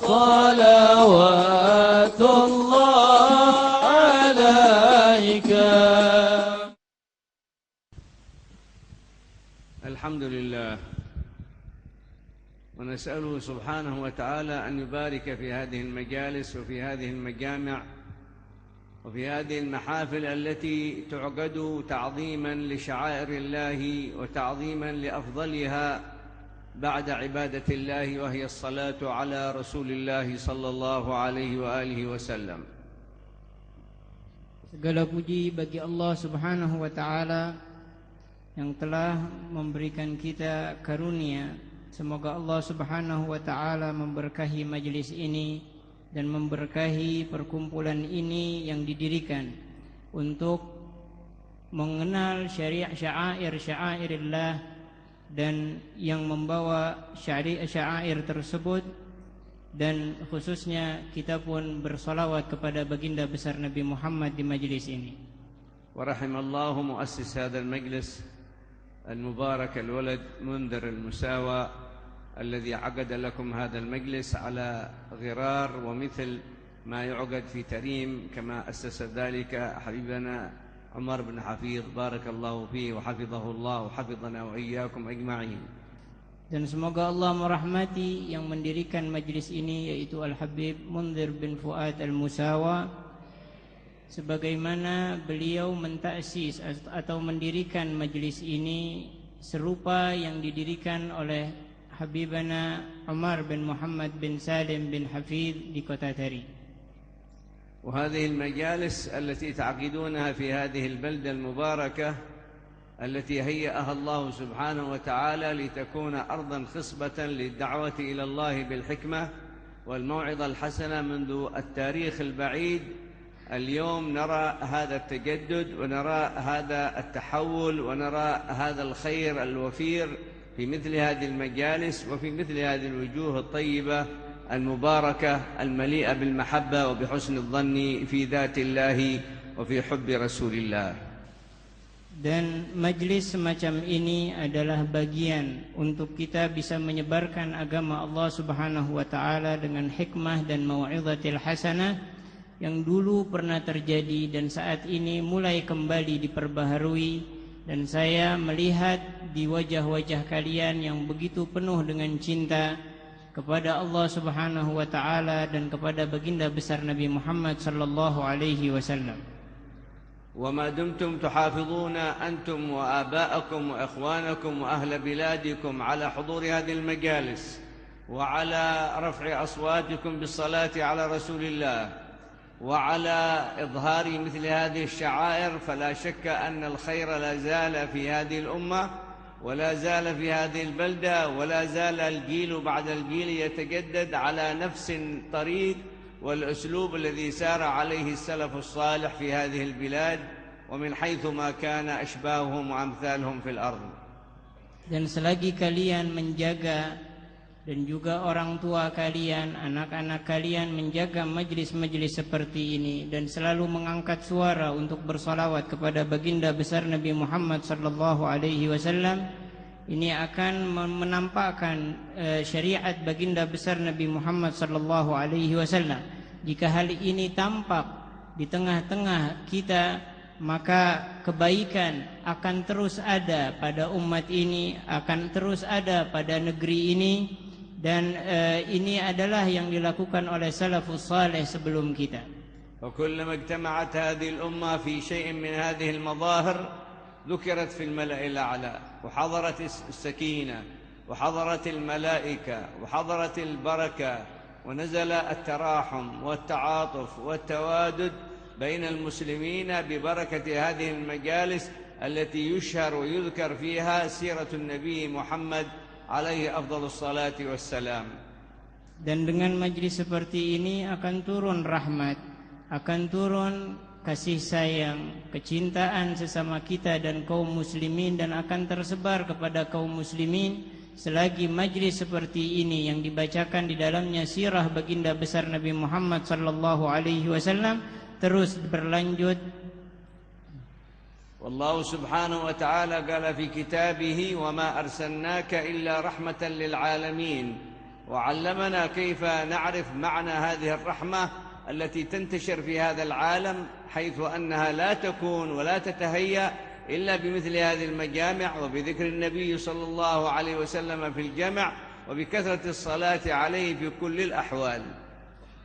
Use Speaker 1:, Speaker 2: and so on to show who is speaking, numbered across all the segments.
Speaker 1: صلوات الله عليك.
Speaker 2: الحمد لله، ونسأله سبحانه وتعالى أن يبارك في هذه المجالس وفي هذه المجامع وفي هذه المحافل التي تعقد تعظيما لشعائر الله وتعظيما لأفضلها بعد عبادة الله، وهي الصلاة على رسول الله صلى الله عليه وآله وسلم.
Speaker 3: Segala puji bagi Allah Subhanahu wa taala yang telah memberikan kita karunia. Semoga Allah Subhanahu wa taala memberkahi majelis ini dan memberkahi perkumpulan ini yang didirikan untuk mengenal sya'airillah dan yang membawa sya'air tersebut, dan khususnya kita pun bersolawat kepada baginda besar Nabi Muhammad di majlis ini.
Speaker 2: Wa rahimallahu muassis hadzal majlis al-mubarak al-walad Mundhir al-Musawa الذي عقد لكم هذا المجلس على غرار ومثل ما يعقد في تريم كما أسس ذلك حبيبنا عمر بن حفيظ، بارك الله فيه وحفظه الله وحفظنا وإياكم أجمعين.
Speaker 3: Dan semoga Allah merahmati yang mendirikan majlis ini, yaitu Al-Habib Mundhir bin Fuad Al-Musawa, sebagaimana beliau mentaksis atau mendirikan majlis ini serupa yang didirikan oleh Habibana Umar bin Muhammad bin Salim bin Hafidh di kota Tari.
Speaker 2: وهذه المجالس التي تعقدونها في هذه البلدة المباركة التي هيأها الله سبحانه وتعالى لتكون أرضا خصبة للدعوة إلى الله بالحكمة والموعظة الحسنة منذ التاريخ البعيد، اليوم نرى هذا التجدد ونرى هذا التحول ونرى هذا الخير الوفير في مثل هذه المجالس وفي مثل هذه الوجوه الطيبة المباركة المليئة بالمحبة وبحسن الظن في ذات الله وفي حب رسول الله.
Speaker 3: Dan majlis semacam ini adalah bagian untuk kita bisa menyebarkan agama Allah Subhanahu wa taala dengan hikmah dan mau'izatil hasanah yang dulu pernah terjadi dan saat ini mulai kembali diperbaharui. Dan saya melihat di wajah-wajah kalian yang begitu penuh dengan cinta kepada Allah Subhanahu wa taala dan kepada baginda besar Nabi Muhammad sallallahu alaihi wasallam.
Speaker 2: وما دمتم تحافظون أنتم وآباءكم وإخوانكم وأهل بلادكم على حضور هذه المجالس وعلى رفع أصواتكم بالصلاة على رسول الله وعلى إظهار مثل هذه الشعائر، فلا شك أن الخير لا زال في هذه الأمة ولا زال في هذه البلدة ولا زال الجيل بعد الجيل يتجدد على نفس الطريق والأسلوب الذي سار عليه السلف الصالح في هذه البلاد ومن حيث ما كان أشباههم وأمثالهم في الأرض.
Speaker 3: Dan selagi kalian menjaga dan juga orang tua kalian, anak-anak kalian menjaga majlis-majlis seperti ini dan selalu mengangkat suara untuk bersalawat kepada baginda besar Nabi Muhammad sallallahu alaihi wasallam, ini akan menampakkan syariat baginda besar Nabi Muhammad sallallahu alaihi wasallam. Jika hal ini tampak di tengah-tengah kita, maka kebaikan akan terus ada pada umat ini, akan terus ada pada negeri ini. Dan ini adalah yang dilakukan oleh salafus saleh sebelum kita.
Speaker 2: وكلما اجتمعت هذه الأمة في شيء من هذه المظاهر ذكرت في الملأ الأعلى وحضرت السكينة وحضرت الملائكة وحضرت البركة ونزل التراحم والتعاطف والتوادد بين المسلمين ببركة هذه المجالس التي يشهر ويذكر فيها سيرة النبي محمد alaihi afdhalus salati wassalam.
Speaker 3: Dan dengan majlis seperti ini akan turun rahmat, akan turun kasih sayang, kecintaan sesama kita dan kaum muslimin, dan akan tersebar kepada kaum muslimin selagi majlis seperti ini yang dibacakan di dalamnya sirah baginda besar Nabi Muhammad sallallahu alaihi wasallam terus berlanjut.
Speaker 2: والله سبحانه وتعالى قال في كتابه وما أرسلناك إلا رحمة للعالمين وعلمنا كيف نعرف معنى هذه الرحمة التي تنتشر في هذا العالم، حيث أنها لا تكون ولا تتهيأ إلا بمثل هذه المجامع، وبذكر النبي صلى الله عليه وسلم في الجمع، وبكثرة الصلاة عليه في كل الأحوال.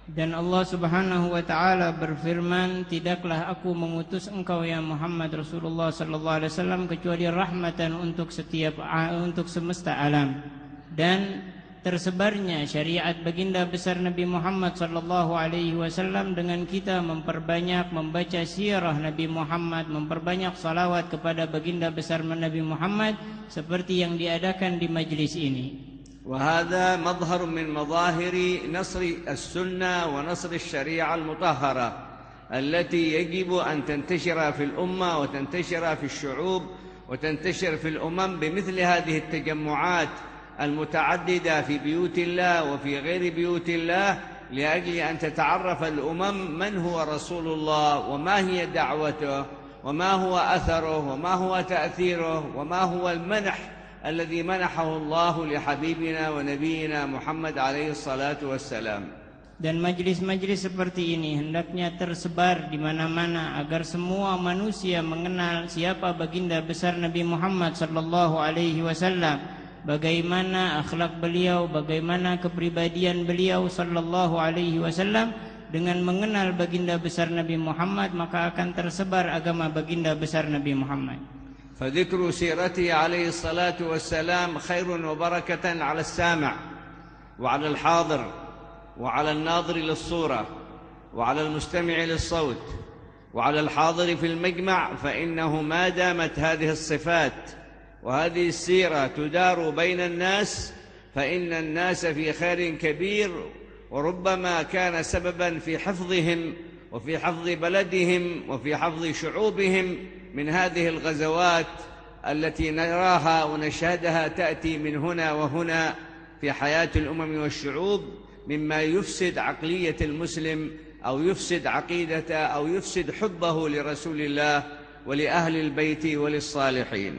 Speaker 3: Dan Allah Subhanahu wa taala berfirman, tidaklah aku mengutus engkau ya Muhammad Rasulullah sallallahu alaihi wasallam kecuali rahmatan untuk semesta alam. Dan tersebarnya syariat baginda besar Nabi Muhammad sallallahu alaihi wasallam dengan kita memperbanyak membaca sirah Nabi Muhammad, memperbanyak salawat kepada baginda besar Nabi Muhammad seperti yang diadakan di majlis ini.
Speaker 2: وهذا مظهر من مظاهر نصر السنة ونصر الشريعة المطهرة التي يجب أن تنتشر في الأمة وتنتشر في الشعوب وتنتشر في الأمم بمثل هذه التجمعات المتعددة في بيوت الله وفي غير بيوت الله، لأجل أن تتعرف الأمم من هو رسول الله وما هي دعوته وما هو أثره وما هو تأثيره وما هو المنح الذي منحه الله لحبيبنا ونبينا محمد عليه الصلاة والسلام.
Speaker 3: Dan majlis-majlis seperti ini hendaknya tersebar di mana-mana agar semua manusia mengenal siapa baginda besar Nabi Muhammad sallallahu alaihi wasallam, bagaimana akhlak beliau, bagaimana kepribadian beliau sallallahu alaihi wasallam. Dengan mengenal baginda besar Nabi Muhammad maka akan tersebar agama baginda besar Nabi Muhammad.
Speaker 2: فذكر سيرته عليه الصلاة والسلام خير وبركة على السامع وعلى الحاضر وعلى الناظر للصورة وعلى المستمع للصوت وعلى الحاضر في المجمع، فإنه ما دامت هذه الصفات وهذه السيرة تدار بين الناس فإن الناس في خير كبير، وربما كان سببا في حفظهم وفي حفظ بلدهم وفي حفظ شعوبهم من هذه الغزوات التي نراها ونشهدها تأتي من هنا وهنا في حياة الأمم والشعوب، مما يفسد عقلية المسلم أو يفسد عقيدته أو يفسد حبه لرسول الله ولأهل البيت وللصالحين.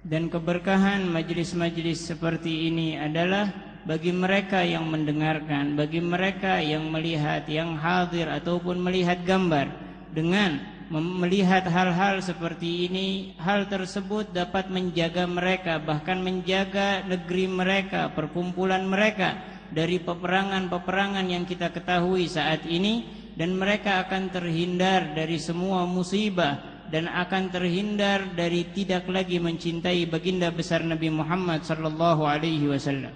Speaker 3: Dan keberkahan majlis-majlis seperti ini adalah bagi mereka yang mendengarkan, bagi mereka yang melihat, yang hadir ataupun melihat gambar. Dengan melihat hal-hal seperti ini, hal tersebut dapat menjaga mereka, bahkan menjaga negeri mereka, perkumpulan mereka dari peperangan-peperangan yang kita ketahui saat ini, dan mereka akan terhindar dari semua musibah dan akan terhindar dari tidak lagi mencintai baginda besar Nabi Muhammad sallallahu alaihi wasallam.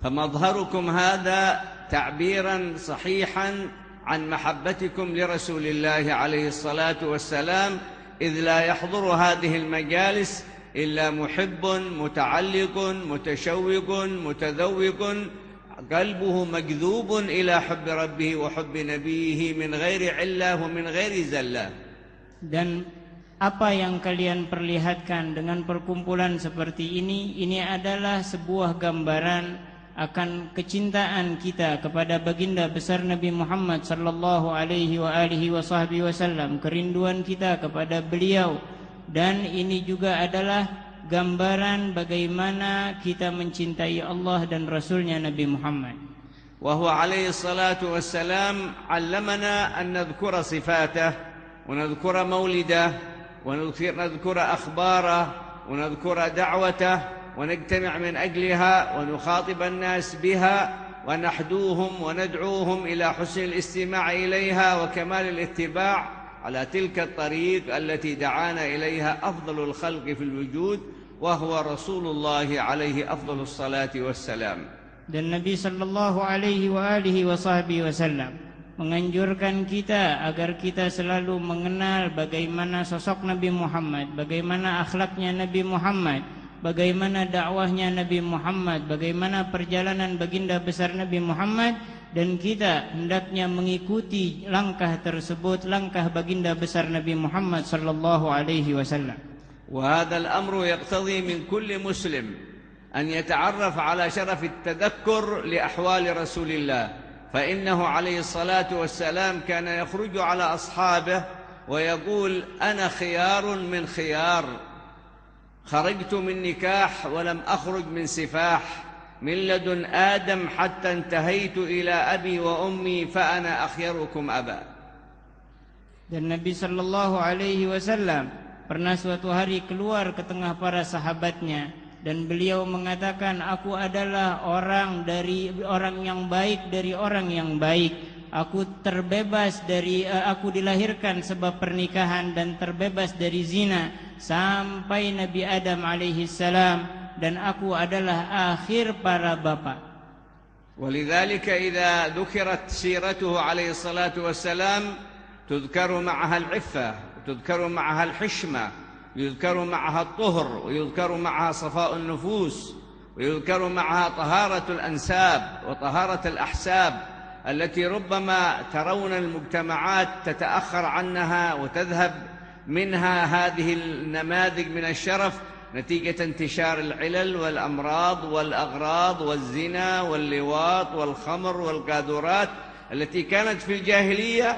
Speaker 2: فمظهركم هذا تعبيرا صحيحا عن محبتكم لرسول الله عليه الصلاة والسلام، إذ لا يحضر هذه المجالس إلا محب متعلق متشوق متذوق قلبه مجذوب إلى حب ربه وحب نبيه من غير علة ومن غير زلة. Dan apa yang kalian perlihatkan dengan perkumpulan seperti ini adalah sebuah gambaran akan kecintaan kita kepada baginda besar Nabi Muhammad sallallahu alaihi wasallam, kerinduan kita kepada beliau, dan ini juga adalah gambaran bagaimana kita mencintai Allah dan Rasulnya Nabi Muhammad. وهو عليه الصلاة والسلام علمنا أن نذكر صفاته ونذكر مولده ونذكر أخباره ونذكر دعوته ونجتمع من أجلها ونخاطب الناس بها ونحدوهم وندعوهم إلى حسن الاستماع إليها وكمال الاتباع على تلك الطريق التي دعانا إليها أفضل الخلق في الوجود وهو رسول الله عليه أفضل الصلاة والسلام.
Speaker 3: Dan Nabi sallallahu alaihi wasallam menganjurkan kita agar kita selalu mengenal bagaimana sosok Nabi Muhammad, bagaimana akhlaknya Nabi Muhammad, bagaimana dakwahnya Nabi Muhammad, bagaimana perjalanan baginda besar Nabi Muhammad, dan kita hendaknya mengikuti langkah tersebut, langkah baginda besar Nabi Muhammad sallallahu alaihi wasallam.
Speaker 2: وهذا الأمر يقتضي من كل مسلم أن يتعرف على شرف التذكر لأحوال رسول الله، فإنه عليه الصلاة والسلام كان يخرج على أصحابه ويقول: أنا خيار من خيار، خرجت من نكاح ولم أخرج من سفاح، من لدن آدم حتى انتهيت إلى أبي وأمي فأنا أخيركم أبا.
Speaker 3: Dan Nabi Shallallahu Alaihi Wasallam pernah suatu hari keluar ke tengah para sahabatnya dan beliau mengatakan, aku adalah orang yang baik dari orang yang baik. Aku terbebas dari aku dilahirkan sebab pernikahan dan terbebas dari zina sampai Nabi Adam alaihi salam, dan aku adalah akhir para bapa.
Speaker 2: ولذلك إذا ذكرت سيرته عليه الصلاة والسلام تذكر معها العفة، وتذكر معها الحشمة، ويذكر معها الطهر، ويذكر معها صفاء النفوس، ويذكر معها طهارة الأنساب وطهارة الأحساب التي ربما ترون المجتمعات تتأخر عنها وتذهب منها هذه النماذج من الشرف نتيجة انتشار العلل والأمراض والأغراض والزنا واللواط والخمر والقاذورات التي كانت في الجاهلية،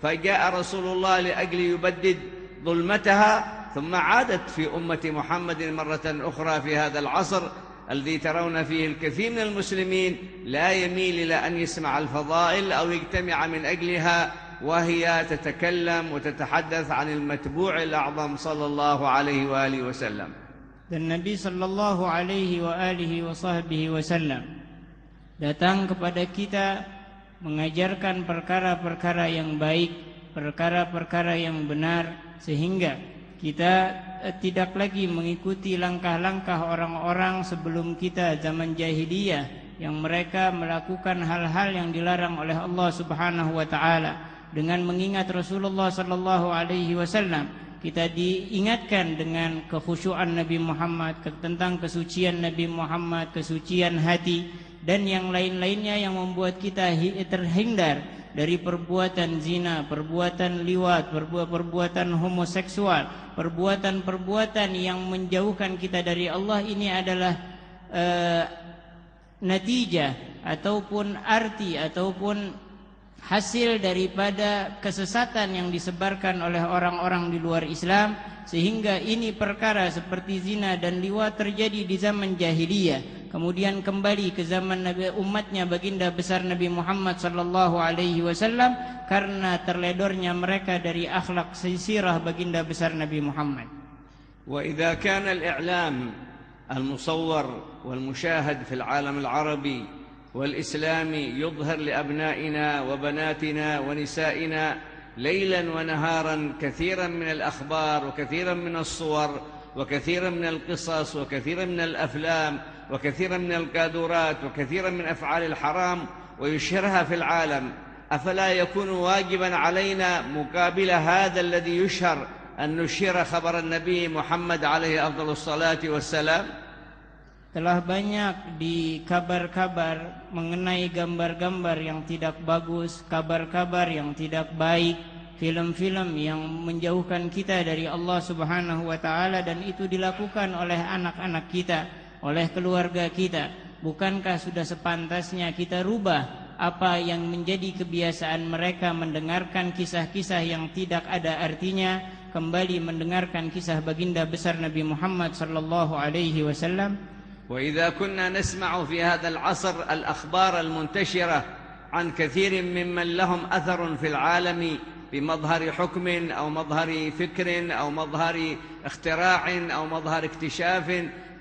Speaker 2: فجاء رسول الله لأجل يبدد ظلمتها، ثم عادت في أمة محمد مرة أخرى في هذا العصر الذي ترون فيه الكثير من المسلمين لا يميل إلى أن يسمع الفضائل أو يجتمع من أجلها، وهي تتكلم وتتحدث عن المتبوع الأعظم صلى الله عليه وآله وسلم.
Speaker 3: Dan Nabi Shallallahu Alaihi Wasallam datang kepada kita mengajarkan perkara-perkara yang baik, perkara-perkara yang benar, sehingga kita tidak lagi mengikuti langkah-langkah orang-orang sebelum kita zaman jahiliyah yang mereka melakukan hal-hal yang dilarang oleh Allah Subhanahu wa taala. Dengan mengingat Rasulullah sallallahu alaihi wasallam, kita diingatkan dengan kekhusyuan Nabi Muhammad, tentang kesucian Nabi Muhammad, kesucian hati, dan yang lain-lainnya yang membuat kita terhindar dari perbuatan zina, perbuatan liwat, perbuatan homoseksual, perbuatan-perbuatan yang menjauhkan kita dari Allah. Ini adalah natijah ataupun arti ataupun hasil daripada kesesatan yang disebarkan oleh orang-orang di luar Islam, sehingga ini perkara seperti zina dan liwat terjadi di zaman jahiliyah, kemudian kembali ke zaman umatnya baginda besar Nabi Muhammad sallallahu alaihi wasallam karena terledornya mereka dari akhlak sirah baginda besar Nabi Muhammad.
Speaker 2: وإذا كان الإعلام المصور والمشاهد في العالم العربي والإسلامي يظهر لأبنائنا وبناتنا ونسائنا ليلا ونهارا كثيرا من الأخبار وكثيرا من الصور وكثيرا من القصص وكثيرا من الأفلام وكثيرا من القاذورات وكثيرا من أفعال الحرام ويشهرها في العالم، أفلا يكون واجبا علينا مقابل هذا الذي يشهر أن نشير خبر النبي محمد عليه أفضل الصلاة والسلام؟
Speaker 3: Telah banyak di kabar-kabar mengenai gambar-gambar yang tidak bagus, kabar-kabar yang tidak baik, film-film yang menjauhkan kita dari Allah Subhanahu wa taala, dan itu dilakukan oleh anak-anak kita, oleh keluarga kita. Bukankah sudah sepantasnya kita rubah apa yang menjadi kebiasaan mereka mendengarkan kisah-kisah yang tidak ada artinya, kembali mendengarkan kisah baginda besar Nabi Muhammad sallallahu alaihi wasallam?
Speaker 2: وإذا كنا نسمع في هذا العصر الأخبار المنتشرة عن كثير ممن لهم أثر في العالم بمظهر حكم أو مظهر فكر أو مظهر اختراع أو مظهر اكتشاف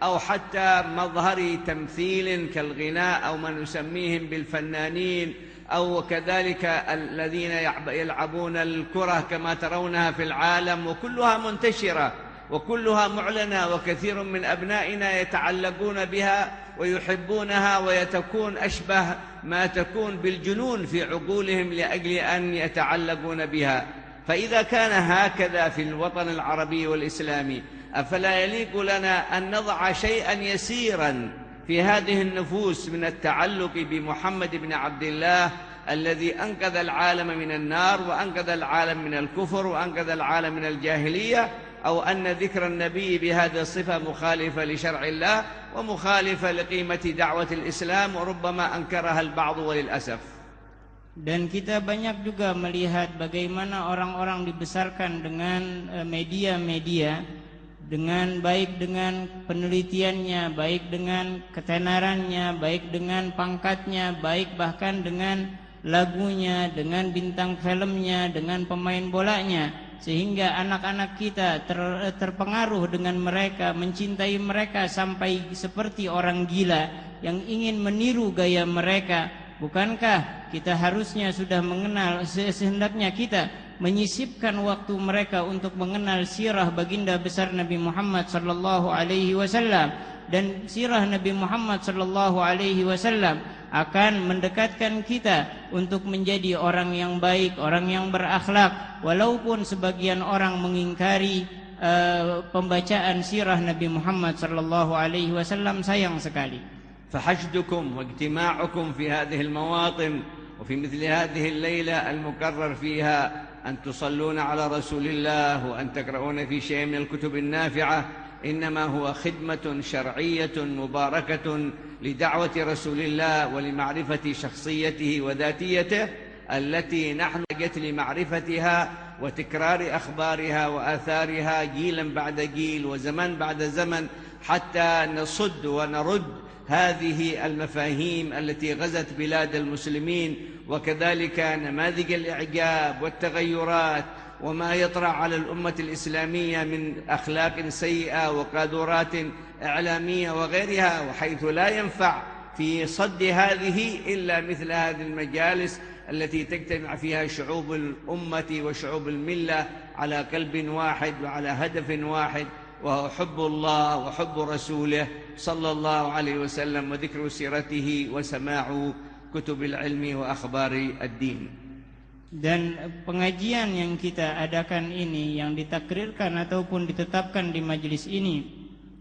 Speaker 2: أو حتى مظهر تمثيل كالغناء أو ما نسميهم بالفنانين أو كذلك الذين يلعبون الكرة كما ترونها في العالم، وكلها منتشرة وكلها معلنة، وكثير من أبنائنا يتعلقون بها ويحبونها ويتكون أشبه ما تكون بالجنون في عقولهم لأجل أن يتعلقون بها. فإذا كان هكذا في الوطن العربي والإسلامي، أفلا يليق لنا أن نضع شيئا يسيرا في هذه النفوس من التعلق بمحمد بن عبد الله الذي أنقذ العالم من النار وأنقذ العالم من الكفر وأنقذ العالم من الجاهلية، أو أن ذكر النبي بهذه الصفة مخالفة لشرع الله ومخالفة لقيمة دعوة الإسلام وربما أنكرها البعض وللأسف.
Speaker 3: Dan kita banyak juga melihat bagaimana orang-orang dibesarkan dengan media-media baik dengan penelitiannya, baik dengan ketenarannya, baik dengan pangkatnya, baik bahkan dengan lagunya, dengan bintang filmnya, dengan pemain bolanya, sehingga anak-anak kita terpengaruh dengan mereka, mencintai mereka sampai seperti orang gila yang ingin meniru gaya mereka. Bukankah kita harusnya sudah mengenal, sehendaknya kita menyisipkan waktu mereka untuk mengenal sirah baginda besar Nabi Muhammad sallallahu alaihi wasallam, dan sirah Nabi Muhammad sallallahu alaihi wasallam akan mendekatkan kita untuk menjadi orang yang baik, orang yang berakhlak, walaupun sebagian orang mengingkari pembacaan sirah Nabi Muhammad sallallahu alaihi wasallam. Sayang sekali.
Speaker 2: فحشدكم واجتماعكم في هذه المواطن وفي مثل هذه الليلة المقرر فيها أن تصلون على رسول الله وأن تقرؤون في شيء من الكتب النافعة إنما هو خدمة شرعية مباركة لدعوة رسول الله ولمعرفة شخصيته وذاتيته التي نحن نحتاج لمعرفتها وتكرار أخبارها وآثارها جيلا بعد جيل وزمن بعد زمن حتى نصد ونرد هذه المفاهيم التي غزت بلاد المسلمين، وكذلك نماذج الإعجاب والتغيرات وما يطرأ على الأمة الإسلامية من أخلاق سيئة وقاذورات إعلامية وغيرها، وحيث لا ينفع في صد هذه إلا مثل هذه المجالس التي تجتمع فيها شعوب الأمة وشعوب الملة على قلب واحد وعلى هدف واحد، وهو حب الله وحب رسوله صلى الله عليه وسلم وذكر سيرته وسماع كتب العلم وأخبار الدين.
Speaker 3: Dan pengajian yang kita adakan ini, yang ditakrirkan ataupun ditetapkan di majelis ini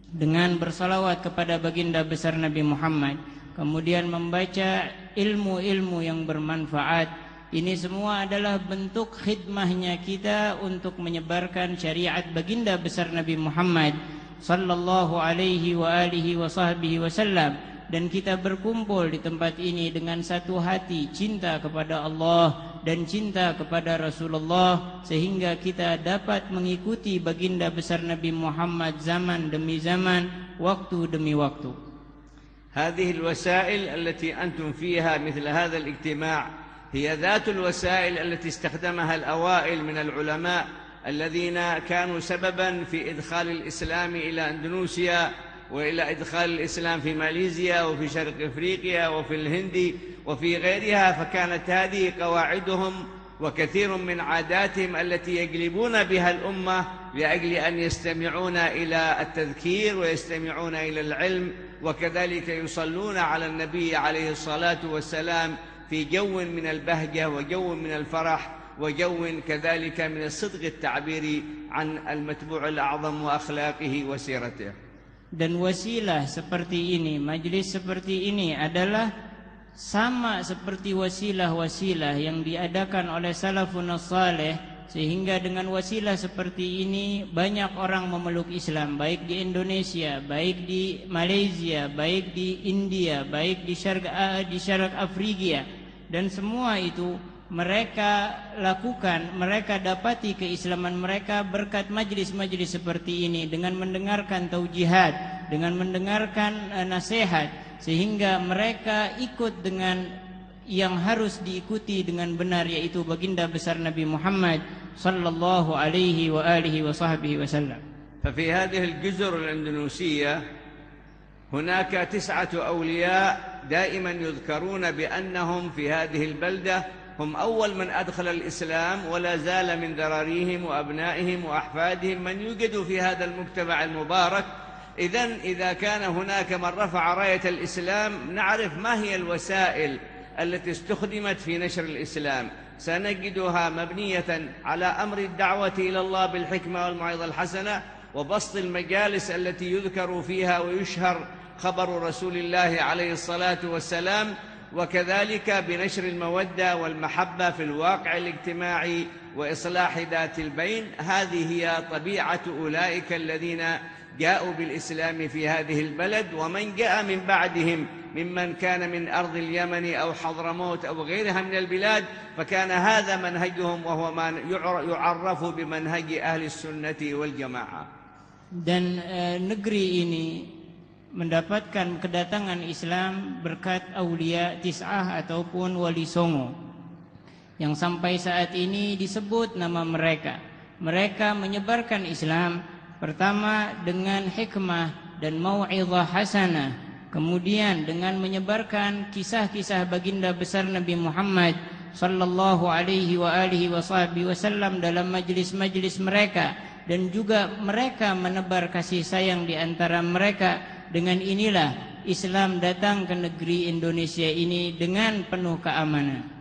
Speaker 3: dengan bersalawat kepada baginda besar Nabi Muhammad, kemudian membaca ilmu-ilmu yang bermanfaat, ini semua adalah bentuk khidmahnya kita untuk menyebarkan syariat baginda besar Nabi Muhammad sallallahu alaihi wa alihi wa sahbihi wasallam. Dan kita berkumpul di tempat ini dengan satu hati, cinta kepada Allah dan cinta kepada Rasulullah, sehingga kita dapat mengikuti baginda besar Nabi Muhammad zaman demi zaman, waktu demi waktu.
Speaker 2: هذه الوسائل التي أنتم فيها مثل هذا الاجتماع هي ذات الوسائل التي استخدمها الأوائل من العلماء الذين كانوا سببا في إدخال الإسلام إلى أندونيسيا وإلى إدخال الإسلام في ماليزيا وفي شرق أفريقيا وفي الهند وفي غيرها، فكانت هذه قواعدهم وكثير من عاداتهم التي يجلبون بها الأمة لأجل أن يستمعون إلى التذكير ويستمعون إلى العلم، وكذلك يصلون على النبي عليه الصلاة والسلام في جو من البهجة وجو من الفرح وجو كذلك من الصدق التعبير عن المتبوع الأعظم وأخلاقه وسيرته.
Speaker 3: Dan wasilah seperti ini, majlis seperti ini adalah sama seperti wasilah-wasilah yang diadakan oleh salafun saleh, sehingga dengan wasilah seperti ini banyak orang memeluk Islam, baik di Indonesia, baik di Malaysia, baik di India, baik di Syarq Afrika, dan semua itu mereka lakukan, mereka dapati keislaman mereka berkat majlis-majlis seperti ini, dengan mendengarkan taujihat, dengan mendengarkan nasihat, sehingga mereka ikut dengan yang harus diikuti dengan benar, yaitu baginda besar Nabi Muhammad sallallahu alaihi wa alihi wa sahbihi wasallam.
Speaker 2: ففي هذه الجزر الأندونيسية هناك 9 أولياء دائما يذكرون بأنهم في هذه البلدة هم أول من أدخل الإسلام، ولا زال من ذراريهم وأبنائهم وأحفادهم من يوجد في هذا المجتمع المبارك. إذا كان هناك من رفع راية الإسلام نعرف ما هي الوسائل التي استخدمت في نشر الإسلام. سنجدها مبنية على أمر الدعوة إلى الله بالحكمة والموعظة الحسنة، وبسط المجالس التي يذكر فيها ويشهر خبر رسول الله عليه الصلاة والسلام، وكذلك بنشر المودة والمحبة في الواقع الاجتماعي وإصلاح ذات البين. هذه هي طبيعة أولئك الذين جاءوا بالإسلام في هذه البلد، ومن جاء من بعدهم ممن كان من أرض اليمن أو حضرموت أو غيرها من البلاد، فكان هذا منهجهم، وهو ما يعرف بمنهج أهل السنة والجماعة.
Speaker 3: Dan negeri ini mendapatkan kedatangan Islam berkat aulia tis'ah ataupun wali songo yang sampai saat ini disebut nama mereka. Mereka menyebarkan Islam pertama dengan hikmah dan mau'izah hasanah, kemudian dengan menyebarkan kisah-kisah baginda besar Nabi Muhammad sallallahu alaihi wasallam dalam majlis-majlis mereka, dan juga mereka menebar kasih sayang di antara mereka. Dengan inilah Islam datang ke negeri Indonesia ini dengan penuh keamanan.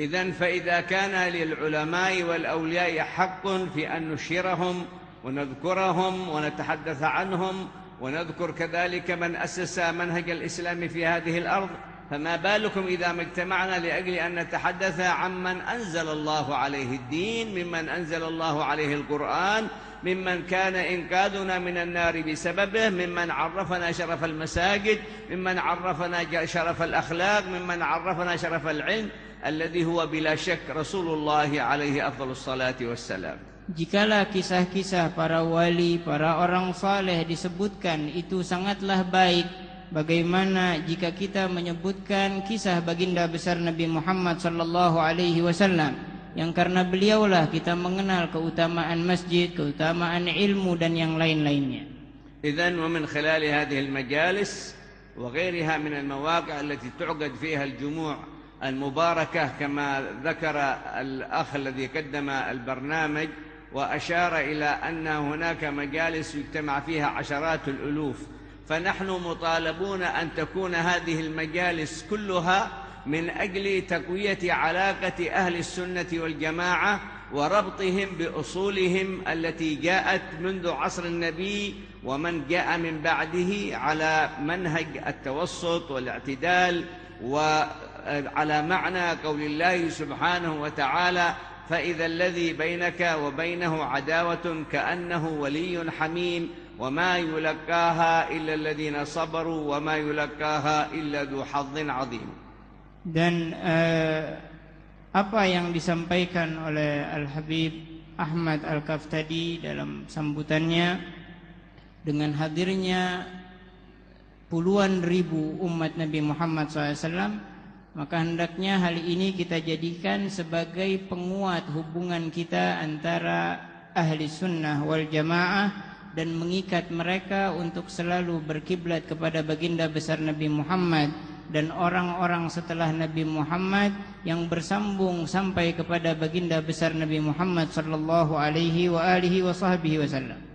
Speaker 2: إذن فإذا كان للعلماء والأولياء حق في أن نشيرهم ونذكرهم ونتحدث عنهم ونذكر كذلك من أسس منهج الإسلام في هذه الأرض، فما بالكم إذا ما اجتمعنا لأجل أن نتحدث عمن أنزل الله عليه الدين، ممن أنزل الله عليه القرآن، ممن كان إنقاذنا من النار بسببه، ممن عرفنا شرف المساجد، ممن عرفنا شرف الأخلاق، ممن عرفنا شرف العلم الذي هو بلا شك رسول الله عليه أفضل الصلاة والسلام.
Speaker 3: Jikalau kisah-kisah para wali, para orang saleh disebutkan, itu sangatlah baik. Bagaimana jika kita menyebutkan kisah baginda besar Nabi Muhammad sallallahu alaihi wasallam, yang karena beliaulah kita mengenal keutamaan masjid, keutamaan ilmu dan yang lain-lainnya.
Speaker 2: إذن ومن خلال هذه المجالس وغيرها من المواقع التي تعقد فيها الجموع المباركة كما ذكر الأخ الذي قدم البرنامج وأشار إلى أن هناك مجالس يجتمع فيها عشرات الألوف، فنحن مطالبون أن تكون هذه المجالس كلها من أجل تقوية علاقة أهل السنة والجماعة وربطهم بأصولهم التي جاءت منذ عصر النبي ومن جاء من بعده على منهج التوسط والاعتدال وعلى معنى قول الله سبحانه وتعالى: فإذا الذي بينك وبينه عداوة كأنه ولي حميم وما يلقاها إلا الذين صبروا وما يلقاها إلا ذو حظ عظيم.
Speaker 3: Dan apa yang disampaikan oleh Al-Habib Ahmad Al-Kaftadi dalam sambutannya, dengan hadirnya puluhan ribu umat Nabi Muhammad SAW, maka hendaknya hal ini kita jadikan sebagai penguat hubungan kita antara ahli sunnah wal jamaah dan mengikat mereka untuk selalu berkiblat kepada baginda besar Nabi Muhammad dan orang-orang setelah Nabi Muhammad yang bersambung sampai kepada baginda besar Nabi Muhammad sallallahu alaihi wasallam.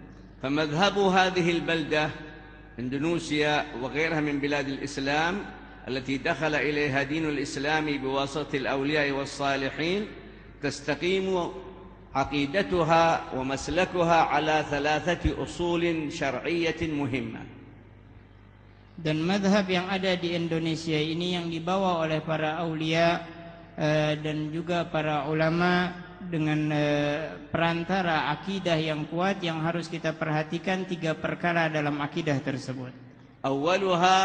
Speaker 2: فمذهب هذه البلدة إندونيسيا وغيرها من بلاد الإسلام التي دخل إليها دين الإسلام بواسطة الأولياء والصالحين تستقيم عقيدتها ومسلكها على 3 أصول شرعية مهمة.
Speaker 3: Dan madhab yang ada di Indonesia ini yang dibawa oleh para aulia dan juga para ulama dengan perantara akidah yang kuat yang harus kita perhatikan 3 perkara dalam akidah tersebut.
Speaker 2: أولها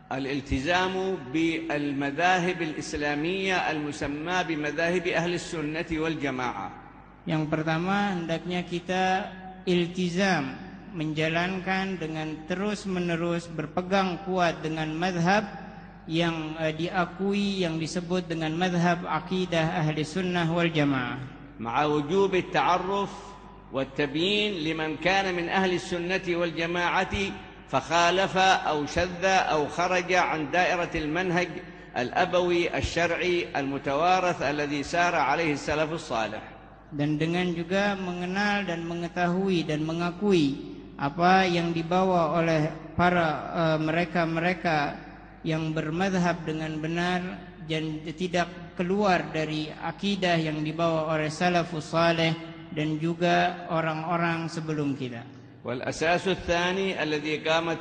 Speaker 2: الالتزام بالمذاهب الإسلامية المسمى بمذاهب أهل السنة والجماعة.
Speaker 3: Yang pertama, hendaknya kita iltizam, menjalankan dengan terus-menerus berpegang kuat dengan madhab yang diakui yang disebut dengan madhab akidah ahli sunnah wal jamaah.
Speaker 2: مع وجوب التعرف والتبيين لمن كان من أهل السنة والجماعة فخالف أو شذ أو خرج عن دائرة المنهج الأبوي الشرعي المتوارث الذي سار عليه السلف الصالح.
Speaker 3: Dan dengan juga mengenal dan mengetahui dan mengakui apa yang dibawa oleh para mereka-mereka yang bermadhab dengan benar dan tidak keluar dari akidah yang dibawa oleh salafus saleh dan juga orang-orang sebelum kita.
Speaker 2: والأساس الثاني الذي قام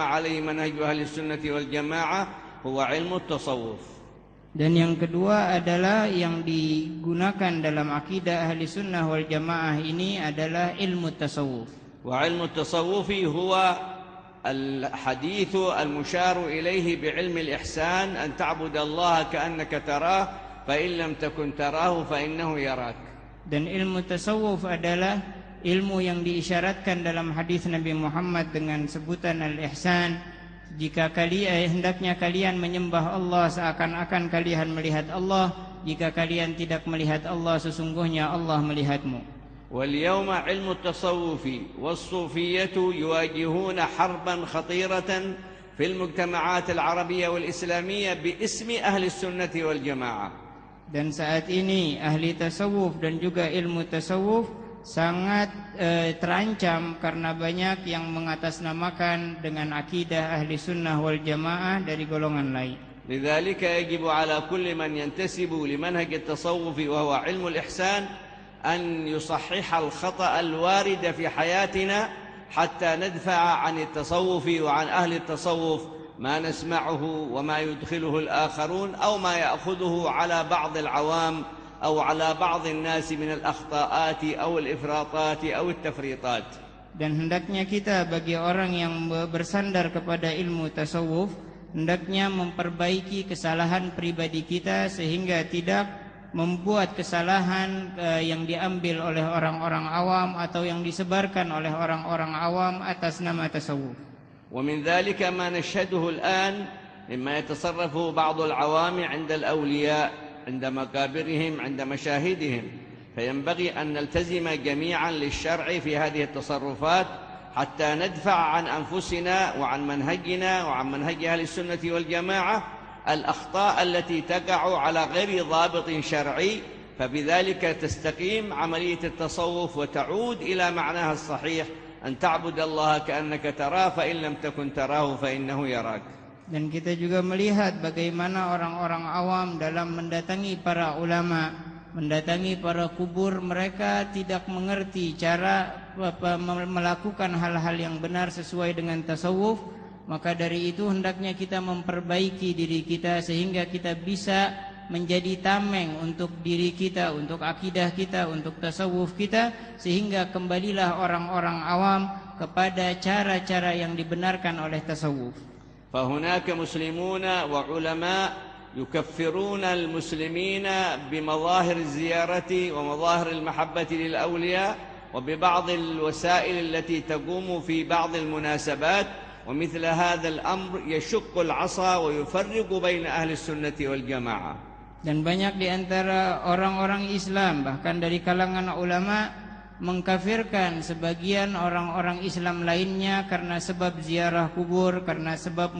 Speaker 2: عليه منهج أهل السنة والجماعة هو علم التصوف.
Speaker 3: Dan yang kedua adalah yang digunakan dalam akidah ahli sunnah wal jamaah ini adalah ilmu tasawuf.
Speaker 2: وعلم التصوف هو الحديث المشار إليه بعلم الإحسان أن تعبد الله كأنك تراه فإن لم تكن تراه فإنه يراك.
Speaker 3: Dan ilmu tasawuf adalah ilmu yang diisyaratkan dalam hadis Nabi Muhammad dengan sebutan al-ihsan. Jika hendaknya kalian menyembah Allah seakan-akan kalian melihat Allah. Jika kalian tidak melihat Allah, sesungguhnya Allah melihatmu.
Speaker 2: واليوم علم التصوف والصوفية يواجهون حربا خطيرة في المجتمعات العربية والإسلامية باسم أهل السنة والجماعة.
Speaker 3: Dan saat ini ahli tasawuf dan juga ilmu tasawuf sangat terancam karena banyak yang mengatasnamakan dengan akidah ahli sunnah wal jamaah dari golongan lain.
Speaker 2: لذلك يجب على كل من ينتسب لمنهج التصوف وهو علم الإحسان أن يصحح الخطأ الوارد في حياتنا حتى ندفع عن التصوف وعن أهل التصوف ما نسمعه وما يدخله الآخرون أو ما يأخذه على بعض العوام أو على بعض الناس من الأخطاءات أو الإفراطات أو التفريطات.
Speaker 3: Dan hendaknya kita bagi orang yang bersandar kepada ilmu tasawuf, hendaknya memperbaiki kesalahan pribadi kita sehingga tidak membuat kesalahan yang diambil oleh orang-orang awam atau yang disebarkan oleh orang-orang awam atas nama tasawuf.
Speaker 2: ومن ذلك ما نشهده الآن مما يتصرفه بعض العوام عند الأولياء عند مقابرهم عند مشاهدهم، فينبغي أن نلتزم جميعا للشرع في هذه التصرفات حتى ندفع عن أنفسنا وعن منهجنا وعن منهج أهل السنة والجماعة الأخطاء التي تقع على غير ضابط شرعي، فبذلك تستقيم عملية التصوف وتعود إلى معناها الصحيح أن تعبد الله كأنك تراه فإن لم تكن تراه فإنه يراك.
Speaker 3: Dan kita juga melihat bagaimana orang-orang awam dalam mendatangi para ulama, mendatangi para kubur, mereka tidak mengerti cara melakukan hal-hal yang benar sesuai dengan tasawuf. Maka dari itu hendaknya kita memperbaiki diri kita sehingga kita bisa menjadi tameng untuk diri kita, untuk akidah kita, untuk tasawuf kita, sehingga kembalilah orang-orang awam kepada cara-cara yang dibenarkan oleh tasawuf.
Speaker 2: فهناك مسلمون وعلماء يكفرون المسلمين بمظاهر الزيارة ومظاهر المحبة للأولياء وببعض الوسائل التي تقوم في بعض المناسبات، ومثل هذا الأمر يشق العصا ويفرق بين أهل السنة والجماعة.
Speaker 3: Dan banyak di antara orang-orang Islam bahkan dari kalangan ulama mengkafirkan sebagian orang-orang Islam lainnya karena sebab ziarah kubur, karena sebab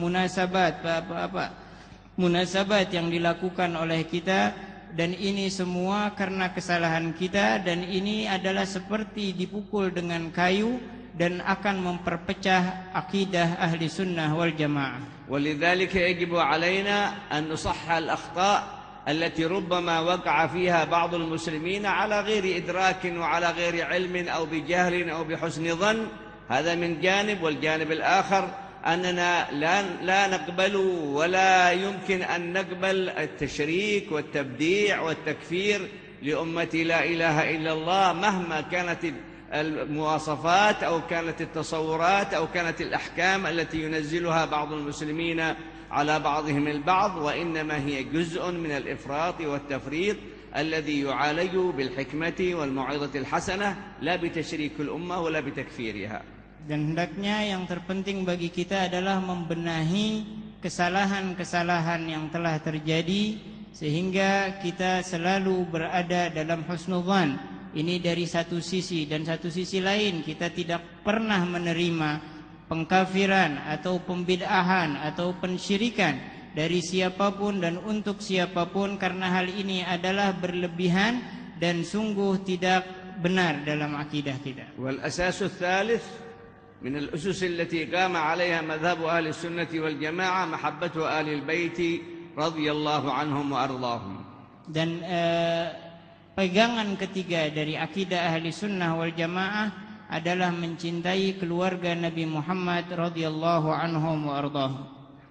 Speaker 3: munasabat yang dilakukan oleh kita, dan ini semua karena kesalahan kita, dan ini adalah seperti dipukul dengan kayu dan akan memperpecah akidah ahli sunnah wal jamaah.
Speaker 2: ولذلك يجب علينا أن نصحح الأخطاء التي ربما وقع فيها بعض المسلمين على غير إدراك وعلى غير علم أو بجهل أو بحسن ظن، هذا من جانب. والجانب الآخر أننا لا نقبل ولا يمكن أن نقبل التشريك والتبديع والتكفير لأمة لا إله إلا الله مهما كانت المواصفات أو كانت التصورات أو كانت الأحكام التي ينزلها بعض المسلمين على بعضهم البعض، وإنما هي جزء من الإفراط والتفريط الذي يعالج بالحكمة والموعظة الحسنة لا بتشريك الأمة ولا بتكفيرها.
Speaker 3: Dan hendaknya yang terpenting bagi kita adalah membenahi kesalahan-kesalahan yang telah terjadi sehingga kita selalu berada dalam husnudzan. Ini dari satu sisi, dan satu sisi lain kita tidak pernah menerima pengkafiran atau pembid'ahan atau pensyirikan dari siapapun dan untuk siapapun, karena hal ini adalah berlebihan dan sungguh tidak benar dalam akidah kita.
Speaker 2: Wal asasul thalith min al-usus allati qama 'alayha madhhab ahli sunnah wal jamaah mahabbatu ahli al-bait radhiyallahu anhum wa ardahum.
Speaker 3: Dan pegangan ketiga dari akidah ahli sunnah wal jamaah adalah mencintai keluarga Nabi Muhammad radhiyallahu anhum wa ardahum.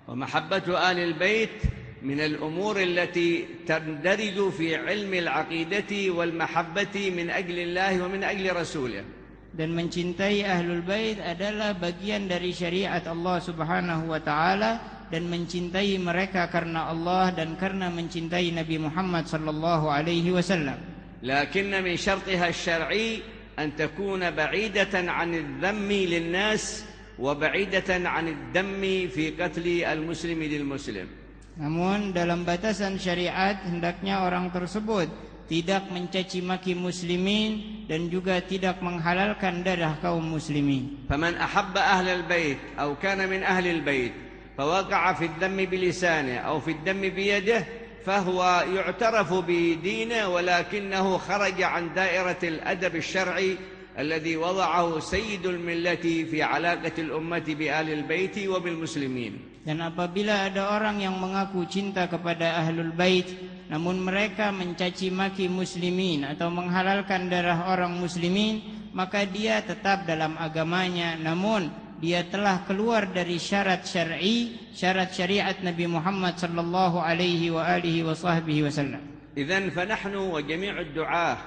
Speaker 2: Wa mahabbatu ahli al-bait min al-umur allati tandariju fi ilmi al-aqidati wal mahabbati min ajli Allah wa min ajli rasulih.
Speaker 3: Dan mencintai ahlul bait adalah bagian dari syariat Allah Subhanahu wa taala, dan mencintai mereka karena Allah dan karena mencintai Nabi Muhammad sallallahu alaihi wasallam.
Speaker 2: لكن من شرطها الشرعي أن تكون بعيدة عن الذم للناس وبعيدة عن الدم في قتل المسلم للمسلم.
Speaker 3: Namun dalam batasan syariat hendaknya orang tersebut tidak mencaci maki muslimin dan juga tidak menghalalkan darah kaum muslimin.
Speaker 2: فمن أحب أهل البيت أو كان من أهل البيت فوقع في الذم بلسانه أو في الدم بيده فهو يعترف بدينه ولكنه خرج عن دائرة الأدب الشرعي الذي وضعه سيد الملة في علاقة الأمة بآل البيت وبالمسلمين.
Speaker 3: Dan apabila ada orang yang mengaku cinta kepada ahlul bait namun mereka mencaci maki muslimin atau menghalalkan darah orang muslimin, maka dia tetap dalam agamanya, namun dia telah keluar dari syarat syar'i, syarat syariat Nabi Muhammad sallallahu alaihi wa alihi wasallam.
Speaker 2: إذن فنحن وجميع الدعاة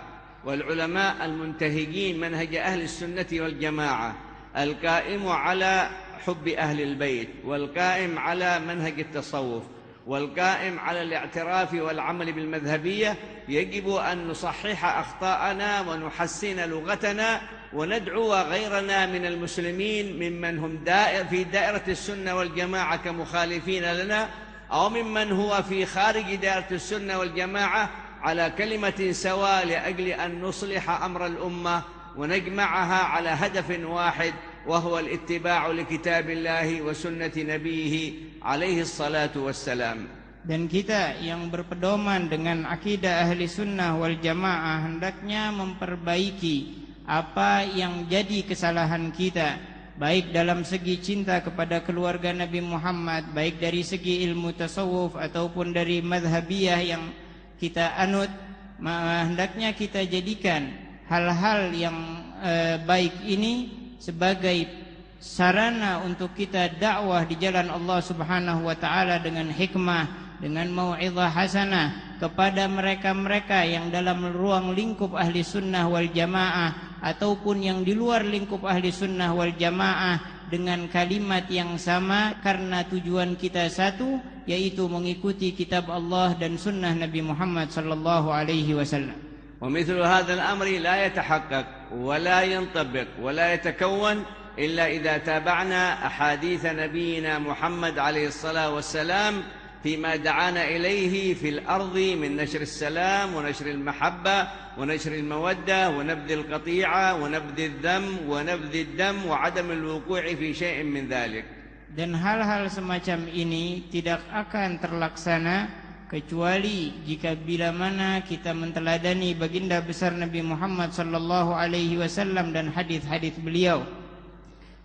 Speaker 2: والعلماء المنتهجين منهج أهل السنة والجماعة القائم على حب أهل البيت والقائم على منهج التصوف والقائم على الاعتراف والعمل بالمذهبية يجب أن نصحح أخطاءنا ونحسن لغتنا وندعو غيرنا من المسلمين ممن هم في دائرة السنة والجماعة كمخالفين لنا أو ممن هو في خارج دائرة السنة والجماعة على كلمة سواء لأجل أن نصلح أمر الأمة ونجمعها على هدف واحد وهو الاتباع لكتاب الله وسنة نبيه عليه الصلاة والسلام.
Speaker 3: Dan kita yang berpedoman dengan akidah ahli sunnah wal jamaah hendaknya memperbaiki apa yang jadi kesalahan kita, baik dalam segi cinta kepada keluarga Nabi Muhammad, baik dari segi ilmu tasawuf ataupun dari madhabiyah yang kita anut. Hendaknya kita jadikan hal-hal yang baik ini sebagai sarana untuk kita dakwah di jalan Allah Subhanahu wa taala dengan hikmah, dengan mau'izah hasanah kepada mereka-mereka yang dalam ruang lingkup ahli sunnah wal jamaah ataupun yang di luar lingkup ahli sunnah wal jamaah dengan kalimat yang sama, karena tujuan kita satu, yaitu mengikuti kitab Allah dan sunnah Nabi Muhammad sallallahu alaihi wasallam.
Speaker 2: ومثل هذا الأمر لا يتحقق ولا ينطبق ولا يتكون إلا إذا تابعنا أحاديث نبينا محمد عليه الصلاة والسلام فيما دعانا إليه في الأرض من نشر السلام ونشر المحبة ونشر المودة ونبذ القطيعة ونبذ الذم ونبذ الدم وعدم الوقوع في شيء من ذلك.
Speaker 3: Dan hal-hal semacam ini tidak akan terlaksana kecuali jika bila mana kita menteladani baginda besar Nabi Muhammad sallallahu alaihi wasallam dan hadis-hadis beliau.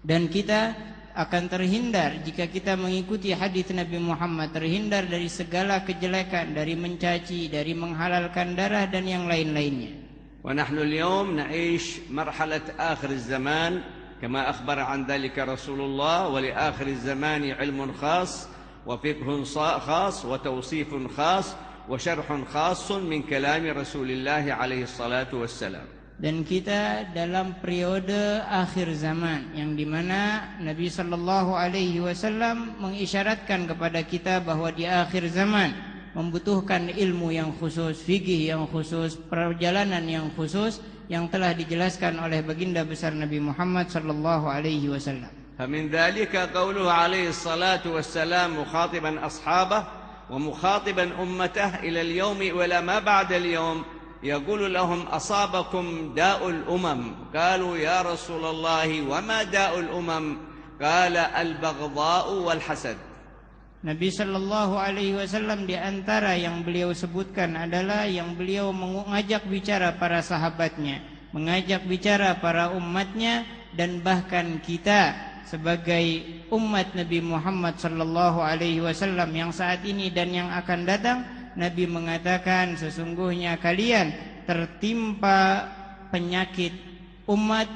Speaker 3: Dan kita akan terhindar jika kita mengikuti hadis Nabi Muhammad, terhindar dari segala kejelekan, dari mencaci, dari menghalalkan darah dan yang lain-lainnya.
Speaker 2: ونحن اليوم نعيش مرحلة آخر الزمان كما أخبر عن ذلك رسول الله ولآخر الزمان علم خاص وفقه خاص وتوصيف خاص وشرح خاص من كلام رسول الله عليه الصلاة والسلام.
Speaker 3: Dan kita dalam periode akhir zaman yang dimana Nabi sallallahu alaihi wasallam mengisyaratkan kepada kita bahwa di akhir zaman membutuhkan ilmu yang khusus, fikih yang khusus, perjalanan yang khusus yang telah dijelaskan oleh baginda besar Nabi Muhammad sallallahu alaihi wasallam.
Speaker 2: فمن ذلك قوله عليه الصلاة والسلام مخاطبا أصحابه ومخاطبا أمته إلى اليوم ولا ما بعد اليوم يقول لهم أصابكم داء الأمم قالوا يا رسول الله وما داء الأمم قال البغضاء والحسد.
Speaker 3: Nabi sallallahu alaihi wasallam di antara yang beliau sebutkan adalah yang beliau mengajak bicara para sahabatnya, mengajak bicara para umatnya, dan bahkan kita sebagai umat Nabi Muhammad sallallahu alaihi wasallam yang saat ini dan yang akan datang. Nabi mengatakan sesungguhnya kalian tertimpa penyakit umat,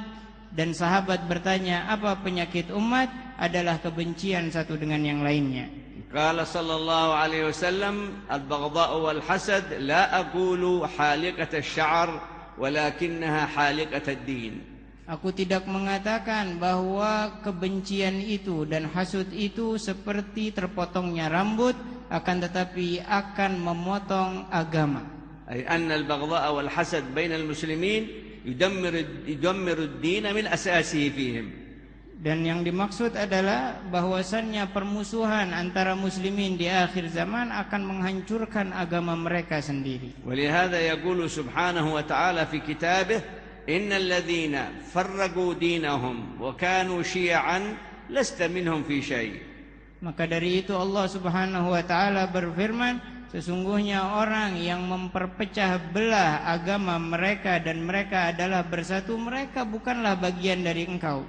Speaker 3: dan sahabat bertanya apa penyakit umat? Adalah kebencian satu dengan yang lainnya.
Speaker 2: Qala sallallahu alaihi wasallam al-baghdha'u wal hasad la aqulu haliqat asy-sya'r walakinnaha haliqat ad-din.
Speaker 3: Aku tidak mengatakan bahwa kebencian itu dan hasud itu seperti terpotongnya rambut, akan tetapi akan memotong agama.
Speaker 2: Ay anna al-baghdha'a wal hasad bainal muslimin يدمر الدين من أساسه فيهم.
Speaker 3: Dan yang dimaksud adalah bahwasannya permusuhan antara muslimin di akhir zaman akan menghancurkan agama mereka sendiri.
Speaker 2: ولهذا يقول سبحانه وتعالى في كتابه إن الذين فرقوا دينهم وكانوا شيعا لست منهم في شيء.
Speaker 3: Maka dari itu Allah Subhanahu wa taala berfirman, sesungguhnya orang yang memperpecah belah agama mereka dan mereka adalah bersatu, mereka bukanlah bagian dari engkau.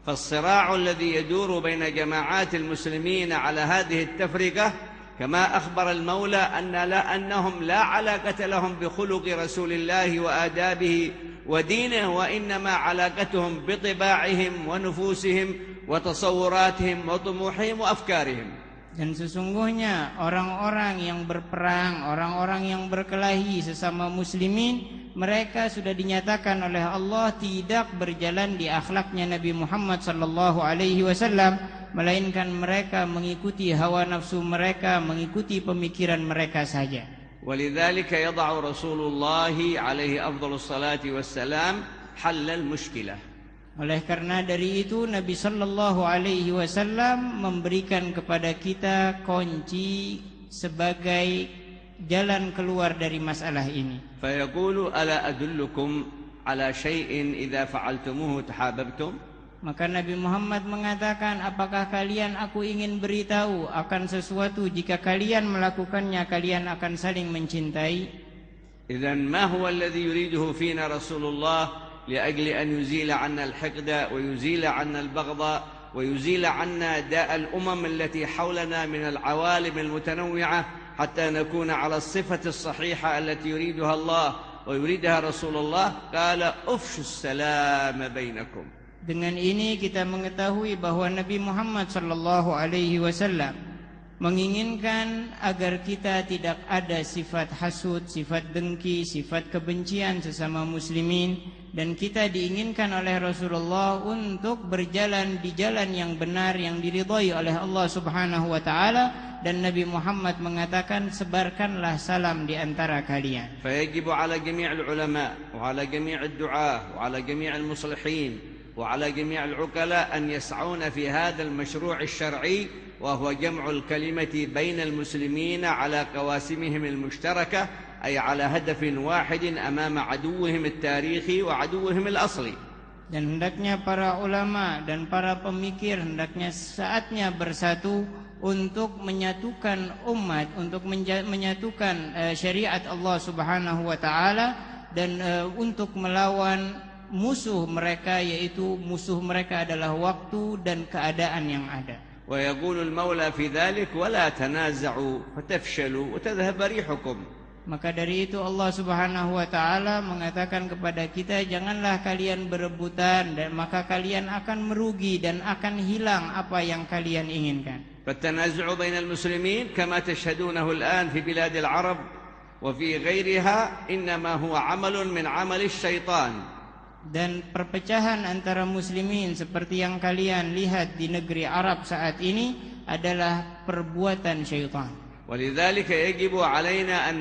Speaker 2: فالصراع الذي يدور بين جماعات المسلمين على هذه التفرقة كما أخبر المولى أنهم لا علاقة لهم بخلق رسول الله وآدابه ودينه، وإنما علاقتهم بطباعهم ونفوسهم وتصوراتهم وطموحهم وأفكارهم.
Speaker 3: Dan sesungguhnya orang-orang yang berperang, orang-orang yang berkelahi sesama muslimin, mereka sudah dinyatakan oleh Allah tidak berjalan di akhlaknya Nabi Muhammad sallallahu alaihi wasallam, melainkan mereka mengikuti hawa nafsu mereka, mengikuti pemikiran mereka saja.
Speaker 2: ولذلك يضع رسول الله عليه أفضل الصلاة والسلام حل المشكلة.
Speaker 3: Oleh karena dari itu Nabi sallallahu alaihi wasallam memberikan kepada kita kunci sebagai jalan keluar dari masalah ini.
Speaker 2: فيقول ألا أدلكم على شيء إذا فعلتموه تحاببتم.
Speaker 3: Maka Nabi Muhammad mengatakan, apakah kalian aku ingin beritahu akan sesuatu jika kalian melakukannya kalian akan saling mencintai.
Speaker 2: إذن ما هو الذي يريده فينا رسول الله لأجل أن يزيل عنا الحقد ويزيل عنا البغضاء ويزيل عنا داء الأمم التي حولنا من العوالم المتنوعة حتى نكون على الصفة الصحيحة التي يريدها الله ويريدها رسول الله. قال أفشوا السلام بينكم.
Speaker 3: Dengan ini kita mengetahui bahwa Nabi Muhammad sallallahu alaihi wasallam menginginkan agar kita tidak ada sifat hasud, sifat dengki, sifat kebencian sesama muslimin, dan kita diinginkan oleh Rasulullah untuk berjalan di jalan yang benar yang diridhai oleh Allah Subhanahu wa taala, dan Nabi Muhammad mengatakan sebarkanlah salam di antara kalian.
Speaker 2: فيجب على جميع العلماء وعلى جميع الدعاة وعلى جميع المصلحين وعلى جميع العقلاء أن يسعون في هذا المشروع الشرعي وهو جمع الكلمة بين المسلمين على قواسمهم المشتركة، أي على هدف واحد أمام عدوهم التاريخي وعدوهم الأصلي.
Speaker 3: Dan hendaknya para ulama dan para pemikir hendaknya saatnya bersatu untuk menyatukan umat, untuk menyatukan syariat Allah Subhanahu wa taala, dan untuk melawan musuh mereka, yaitu musuh mereka adalah waktu dan keadaan yang ada.
Speaker 2: ويقول المولى في ذلك ولا تنازعوا فتفشلوا وتذهب ريحكم.
Speaker 3: Maka dari itu Allah Subhanahu wa taala mengatakan kepada kita, janganlah kalian berebutan dan maka kalian akan merugi dan akan hilang apa yang kalian inginkan.
Speaker 2: فالتنازع بين المسلمين كما تشهدونه الآن في بلاد العرب وفي غيرها إنما هو عمل من عمل الشيطان.
Speaker 3: Dan perpecahan antara muslimin seperti yang kalian lihat di negeri Arab saat ini adalah perbuatan syaitan.
Speaker 2: ولذلك يجب علينا أن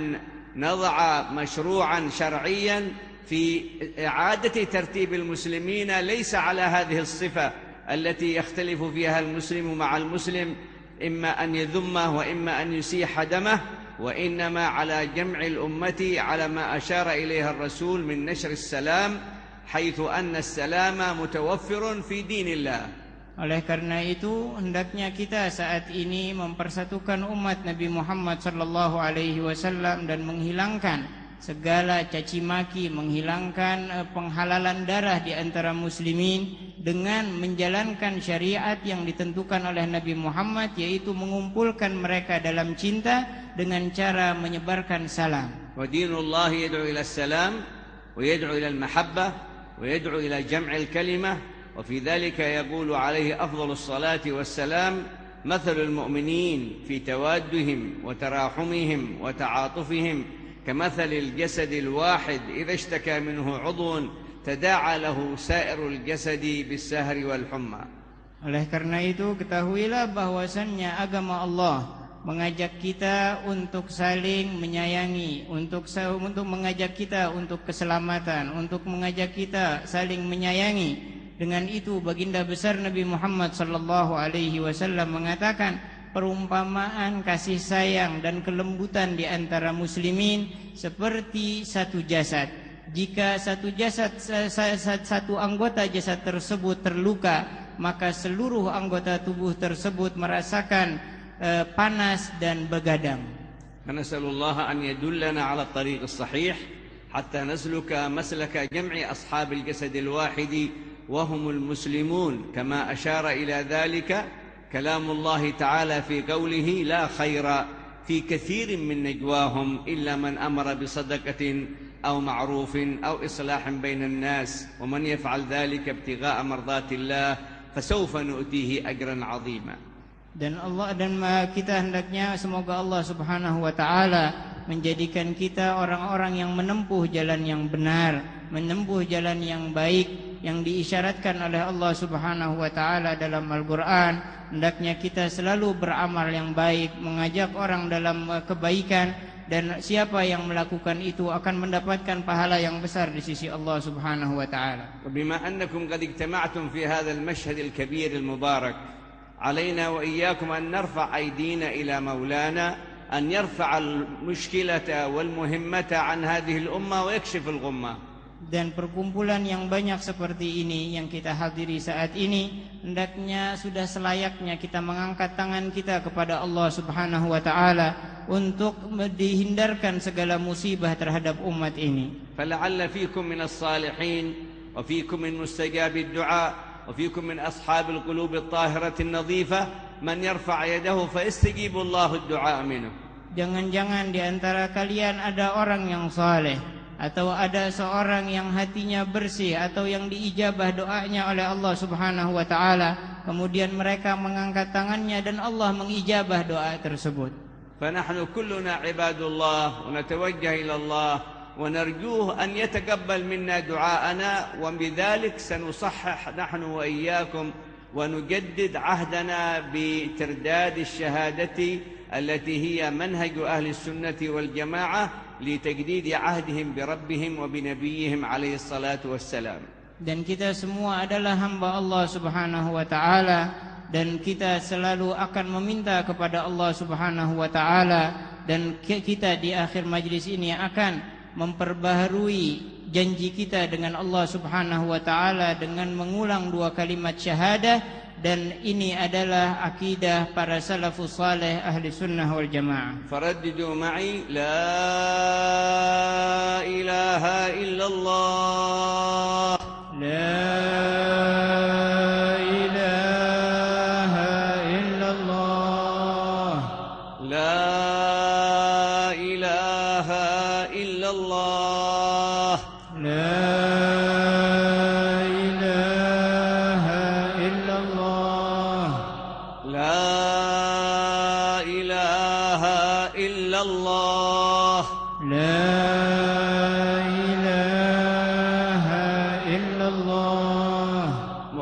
Speaker 2: نضع مشروعا شرعيا في إعادة ترتيب المسلمين ليس على هذه الصفة التي يختلف فيها المسلم مع المسلم، إما أن يذمه وإما أن يسيح دمه، وإنما على جمع الأمة على ما أشار إليها الرسول من نشر السلام، حيث أن السلام متوفر في دين الله.
Speaker 3: Oleh karena itu hendaknya kita saat ini mempersatukan umat Nabi Muhammad sallallahu alaihi wasallam dan menghilangkan segala caci maki, menghilangkan penghalalan darah di antara muslimin dengan menjalankan syariat yang ditentukan oleh Nabi Muhammad, yaitu mengumpulkan mereka dalam cinta dengan cara menyebarkan salam.
Speaker 2: Wa dinullah yad'u ila salam wa yad'u ila al-mahabbah ويدعو إلى جمع الكلمة، وفي ذلك يقول عليه أفضل الصلاة والسلام مثل المؤمنين في توادهم وتراحمهم وتعاطفهم كمثل الجسد الواحد إذا اشتكى منه عضو تداعى له سائر الجسد بالسهر والحمى.
Speaker 3: Oleh karena itu ketahuilah bahwasannya agama Allah mengajak kita untuk saling menyayangi, untuk mengajak kita untuk keselamatan, untuk mengajak kita saling menyayangi. Dengan itu baginda besar Nabi Muhammad sallallahu alaihi wasallam mengatakan, perumpamaan kasih sayang dan kelembutan di antara muslimin seperti satu jasad. Jika satu anggota jasad tersebut terluka, maka seluruh anggota tubuh tersebut merasakan panas dan begadang.
Speaker 2: Nasallallahu an yadullana ala at-tariq as-sahih hatta nasluka maslaka jam'i ashabil jasad al-wahid wa humul muslimun kama ashara ila dhalika kalamullah ta'ala fi qawlihi la khaira fi kathirin min najwahum illa man amara bi sadaqatin aw ma'rufin aw islahin bainan nas wa man yaf'al dhalika ibtigha'a mardatillah fasawfa nu'tihi ajran 'azima.
Speaker 3: Dan kita hendaknya semoga Allah Subhanahu wa taala menjadikan kita orang-orang yang menempuh jalan yang benar, menempuh jalan yang baik yang diisyaratkan oleh Allah Subhanahu wa taala dalam Al-Qur'an. Hendaknya kita selalu beramal yang baik, mengajak orang dalam kebaikan, dan siapa yang melakukan itu akan mendapatkan pahala yang besar di sisi Allah Subhanahu wa taala.
Speaker 2: Bima annakum qad ijtama'tum fi hadzal mashhad al-kabir al-mubarak علينا وإياكم أن نرفع أيدينا إلى مولانا أن يرفع المشكلة والمهمة عن هذه الأمة ويكشف الغمة.
Speaker 3: Dan perkumpulan yang banyak seperti ini yang kita hadiri saat ini, hendaknya sudah selayaknya kita mengangkat tangan kita kepada Allah Subhanahu wa taala untuk dihindarkan segala musibah terhadap umat ini.
Speaker 2: فلعل فيكم من الصالحين وفيكم من مستجاب الدعاء وفيكم من أصحاب القلوب الطاهرة النظيفة من يرفع يده فيستجيب الله الدعاء منه.
Speaker 3: Jangan-jangan di antara kalian ada orang yang saleh, atau ada seorang yang hatinya bersih, atau yang diijabah doanya oleh Allah Subhanahu wa taala, kemudian mereka mengangkat tangannya dan Allah mengijabah doa tersebut.
Speaker 2: فنحن كلنا عباد الله ونتوجه إلى الله ونرجوه أن يتقبل منا دعاءنا وبذلك سنصحح نحن وإياكم ونجدد عهدنا بترداد الشهادة التي هي منهج أهل السنة والجماعة لتجديد عهدهم بربهم وبنبيهم عليه الصلاة والسلام.
Speaker 3: Dan kita semua adalah hamba Allah Subhanahu wa taala, dan kita selalu akan meminta kepada Allah Subhanahu wa taala, dan kita di akhir majlis ini akan memperbaharui janji kita dengan Allah Subhanahu wa taala dengan mengulang 2 kalimat syahadah, dan ini adalah akidah para salafus saleh ahli sunnah wal jamaah.
Speaker 2: Faraddidu ma'i la ilaha illallah
Speaker 3: la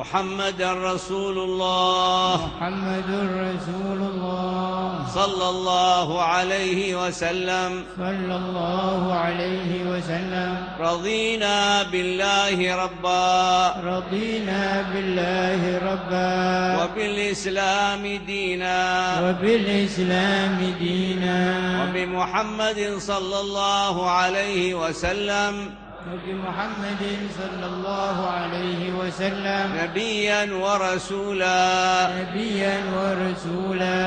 Speaker 2: محمد رسول الله
Speaker 3: محمد رسول الله
Speaker 2: صلى الله عليه وسلم
Speaker 3: صلى الله عليه وسلم
Speaker 2: رضينا بالله ربا
Speaker 3: رضينا بالله ربا
Speaker 2: وبالإسلام دينا
Speaker 3: وبالإسلام دينا
Speaker 2: وبمحمد صلى الله عليه وسلم
Speaker 3: وبمحمد صلى الله عليه وسلم
Speaker 2: نبيا ورسولا
Speaker 3: نبيا ورسولا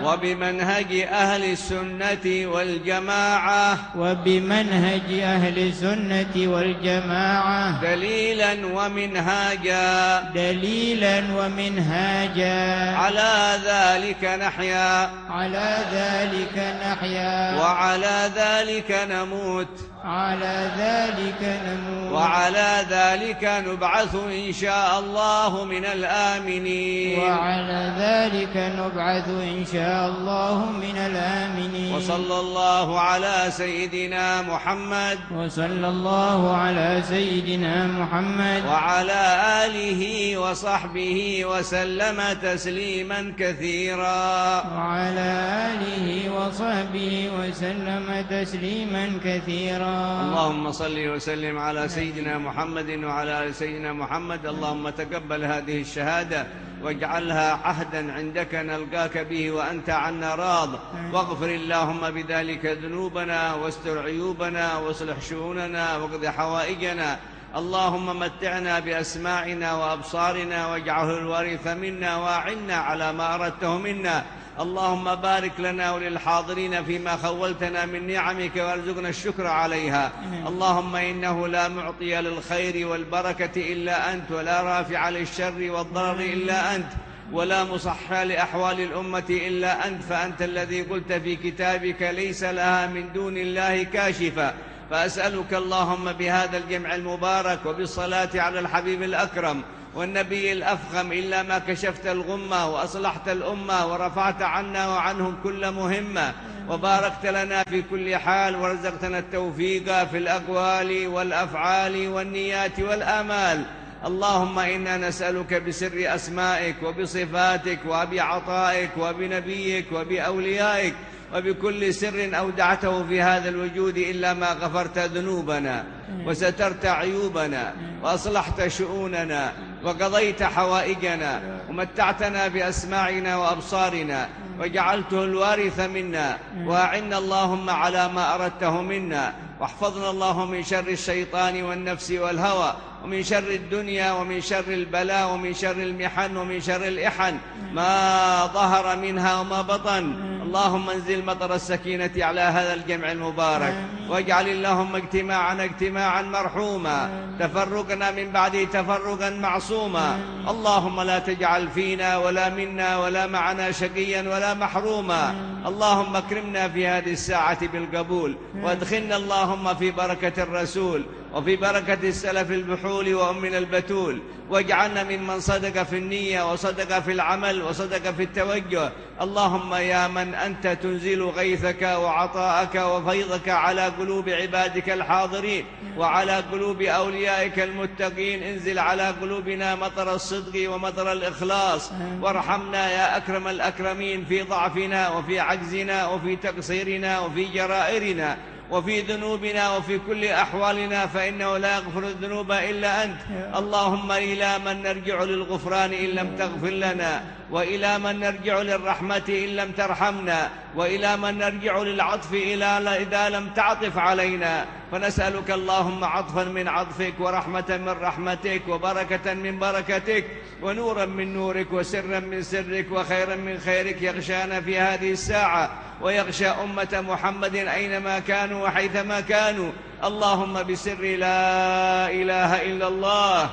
Speaker 2: وبمنهج أهل السنة والجماعة
Speaker 3: وبمنهج أهل السنة والجماعة
Speaker 2: دليلا ومنهاجا
Speaker 3: دليلا ومنهاجا
Speaker 2: على ذلك نحيا
Speaker 3: على ذلك نحيا
Speaker 2: وعلى ذلك نموت
Speaker 3: على ذلك نموت
Speaker 2: وعلى ذلك نبعث إن شاء الله من الآمنين
Speaker 3: وعلى ذلك نبعث إن شاء الله من الآمنين
Speaker 2: وصلى الله على سيدنا محمد
Speaker 3: وصلى الله على سيدنا محمد
Speaker 2: وعلى آله وصحبه وسلم تسليما كثيرا
Speaker 3: وعلى آله وصحبه وسلم تسليما كثيرا.
Speaker 2: اللهم صل وسلم على سيدنا محمد وعلى آل سيدنا محمد. اللهم تقبل هذه الشهادة واجعلها عهدا عندك نلقاك به وأنت عنا راض، واغفر اللهم بذلك ذنوبنا واستر عيوبنا واصلح شؤوننا واقض حوائجنا. اللهم متعنا بأسماعنا وأبصارنا واجعله الوارث منا وأعنا على ما أردته منا. اللهم بارك لنا وللحاضرين فيما خولتنا من نعمك وارزقنا الشكر عليها. اللهم إنه لا معطي للخير والبركة إلا أنت، ولا رافع للشر والضرر إلا أنت، ولا مصحى لأحوال الأمة إلا أنت، فأنت الذي قلت في كتابك ليس لها من دون الله كاشفة. فأسألك اللهم بهذا الجمع المبارك وبالصلاة على الحبيب الأكرم والنبي الأفخم إلا ما كشفت الغمة وأصلحت الأمة ورفعت عنا وعنهم كل مهمة وباركت لنا في كل حال ورزقتنا التوفيق في الأقوال والأفعال والنيات والآمال. اللهم إنا نسألك بسر أسمائك وبصفاتك وبعطائك وبنبيك وبأوليائك وبكل سر أودعته في هذا الوجود إلا ما غفرت ذنوبنا وسترت عيوبنا وأصلحت شؤوننا وقضيت حوائجنا ومتعتنا بأسماعنا وأبصارنا وجعلته الوارث منا، وأعنا اللهم على ما أردته منا، واحفظنا اللهم من شر الشيطان والنفس والهوى ومن شر الدنيا ومن شر البلاء ومن شر المحن ومن شر الإحن ما ظهر منها وما بطن. اللهم انزل مطر السكينة على هذا الجمع المبارك، واجعل اللهم اجتماعنا اجتماعا مرحوما، تفرقنا من بعده تفرقا معصوما. اللهم لا تجعل فينا ولا منا ولا معنا شقيا ولا محروما. اللهم اكرمنا في هذه الساعة بالقبول، وادخلنا اللهم في بركة الرسول وفي بركة السلف البحول وأمنا البتول، واجعلنا ممن صدق في النية وصدق في العمل وصدق في التوجه. اللهم يا من أنت تنزل غيثك وعطاءك وفيضك على قلوب عبادك الحاضرين وعلى قلوب أوليائك المتقين، انزل على قلوبنا مطر الصدق ومطر الإخلاص، وارحمنا يا أكرم الأكرمين في ضعفنا وفي عجزنا وفي تقصيرنا وفي جرائرنا وفي ذنوبنا وفي كل أحوالنا، فإنه لا يغفر الذنوب إلا أنت. اللهم إلى من نرجع للغفران إن لم تغفر لنا، وإلى من نرجع للرحمة إن لم ترحمنا، وإلى من نرجع للعطف إذا لم تعطف علينا. فنسألك اللهم عطفا من عطفك ورحمة من رحمتك وبركة من بركتك ونورا من نورك وسرا من سرك وخيرا من خيرك يغشانا في هذه الساعة ويغشى أمة محمد أينما كانوا وحيثما كانوا. اللهم بسر لا إله إلا الله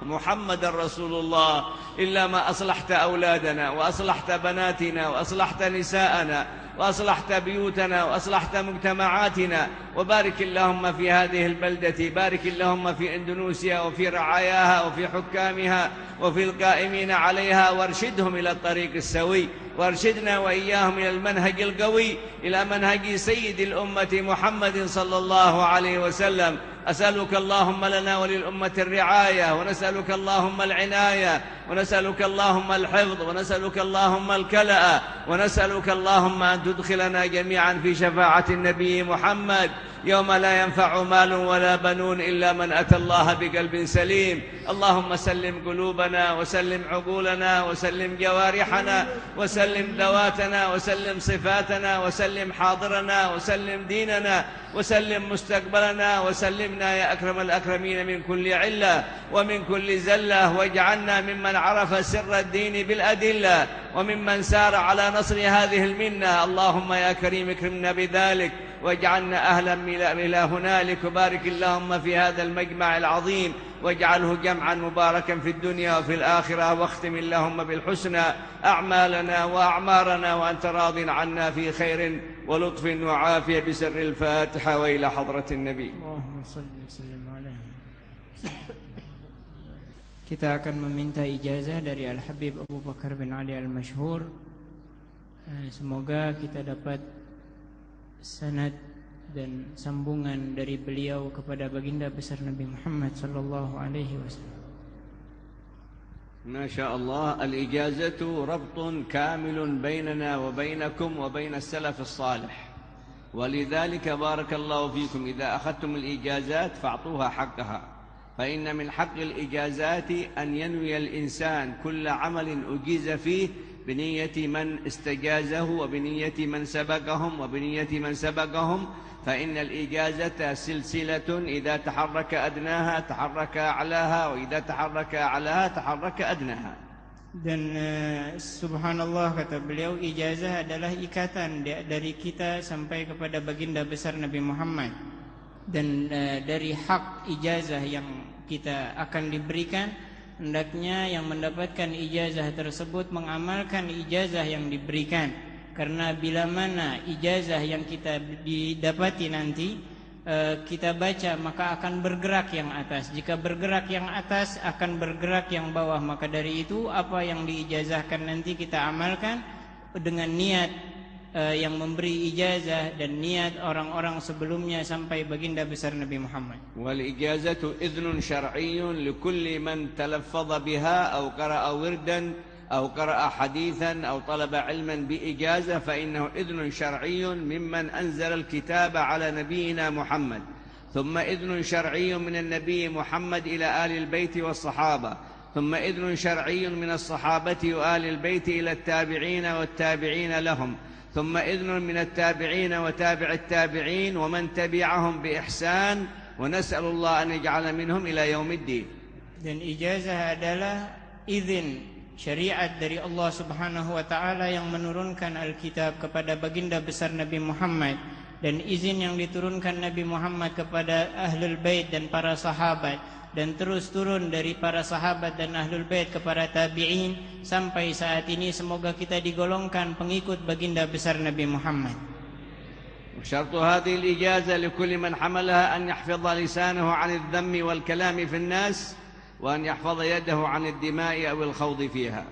Speaker 2: محمد رسول الله، إلا ما أصلحت أولادنا وأصلحت بناتنا وأصلحت نساءنا وأصلحت بيوتنا وأصلحت مجتمعاتنا. وبارك اللهم في هذه البلدة، بارك اللهم في إندونيسيا وفي رعاياها وفي حكامها وفي القائمين عليها، وارشدهم إلى الطريق السوي، وارشدنا وإياهم إلى المنهج القوي، إلى منهج سيد الأمة محمد صلى الله عليه وسلم. أسألك اللهم لنا وللأمة الرعاية، ونسألك اللهم العناية، ونسألك اللهم الحفظ، ونسألك اللهم الكلأ، ونسألك اللهم أن تدخلنا جميعا في شفاعة النبي محمد يوم لا ينفع مال ولا بنون إلا من أتى الله بقلب سليم. اللهم سلم قلوبنا وسلم عقولنا وسلم جوارحنا وسلم ذواتنا وسلم صفاتنا وسلم حاضرنا وسلم ديننا وسلم مستقبلنا، وسلمنا يا أكرم الأكرمين من كل علة ومن كل زلة، واجعلنا ممن عرف سر الدين بالأدلة وممن سار على نصر هذه المنة. اللهم يا كريم اكرمنا بذلك واجعلنا أهلا إلى هنالك. وبارك اللهم في هذا المجمع العظيم واجعله جمعا مباركا في الدنيا وفي الآخرة، واختم اللهم بالحسنى أعمالنا وأعمارنا وأنت راض عنا في خير ولطف وعافية بسر الفاتحة وإلى حضرة النبي.
Speaker 3: اللهم صل وسلم عليه. Kita akan meminta ijazah dari Al-Habib Abu Bakar bin Ali Al-Masyhur. Semoga kita dapat sanad dan sambungan dari beliau kepada baginda besar Nabi Muhammad sallallahu alaihi wasallam.
Speaker 2: ما شاء الله. الإجازة ربط كامل بيننا وبينكم وبين السلف الصالح، ولذلك بارك الله فيكم إذا أخذتم الإجازات فاعطوها حقها، فإن من حق الإجازات أن ينوي الإنسان كل عمل أجيز فيه بنية من استجازه وبنية من سبقهم وبنية من سبقهم، فإن الإجازة سلسلة إذا تحرك أدناها تحرك أعلاها، وإذا تحرك أعلاها تحرك أدناها.
Speaker 3: Dan subhanallah, kata beliau, ijazah adalah ikatan dari kita sampai kepada baginda besar Nabi Muhammad. Dan dari hak ijazah yang kita akan diberikan, hendaknya yang mendapatkan ijazah tersebut mengamalkan ijazah yang diberikan. Karena bila mana ijazah yang kita didapati nanti kita baca, maka akan bergerak yang atas. Jika bergerak yang atas, akan bergerak yang bawah. Maka dari itu apa yang diijazahkan nanti kita amalkan dengan niat yang memberi ijazah dan niat orang-orang sebelumnya sampai baginda besar Nabi Muhammad.
Speaker 2: Wal ijazatu idznun syar'iyyun likulli man talaffaza biha aw qara'a wirdan أو قرأ حديثا أو طلب علما بإجازة فإنه إذن شرعي ممن أنزل الكتاب على نبينا محمد، ثم إذن شرعي من النبي محمد إلى آل البيت والصحابة، ثم إذن شرعي من الصحابة وآل البيت إلى التابعين والتابعين لهم، ثم إذن من التابعين وتابع التابعين ومن تبعهم بإحسان، ونسأل الله أن يجعل منهم إلى يوم الدين.
Speaker 3: Dan ijazah adalah izin syariat dari Allah Subhanahu wa taala yang menurunkan Alkitab kepada baginda besar Nabi Muhammad, dan izin yang diturunkan Nabi Muhammad kepada Ahlul Bait dan para sahabat, dan terus turun dari para sahabat dan Ahlul Bait kepada tabi'in sampai saat ini. Semoga kita digolongkan pengikut baginda besar Nabi Muhammad.
Speaker 2: وشرط هذه الإجازة لكل من حملها أن يحفظ لسانه عن الذم والكلام في الناس وأن يحفظ يده عن الدماء أو الخوض فيها.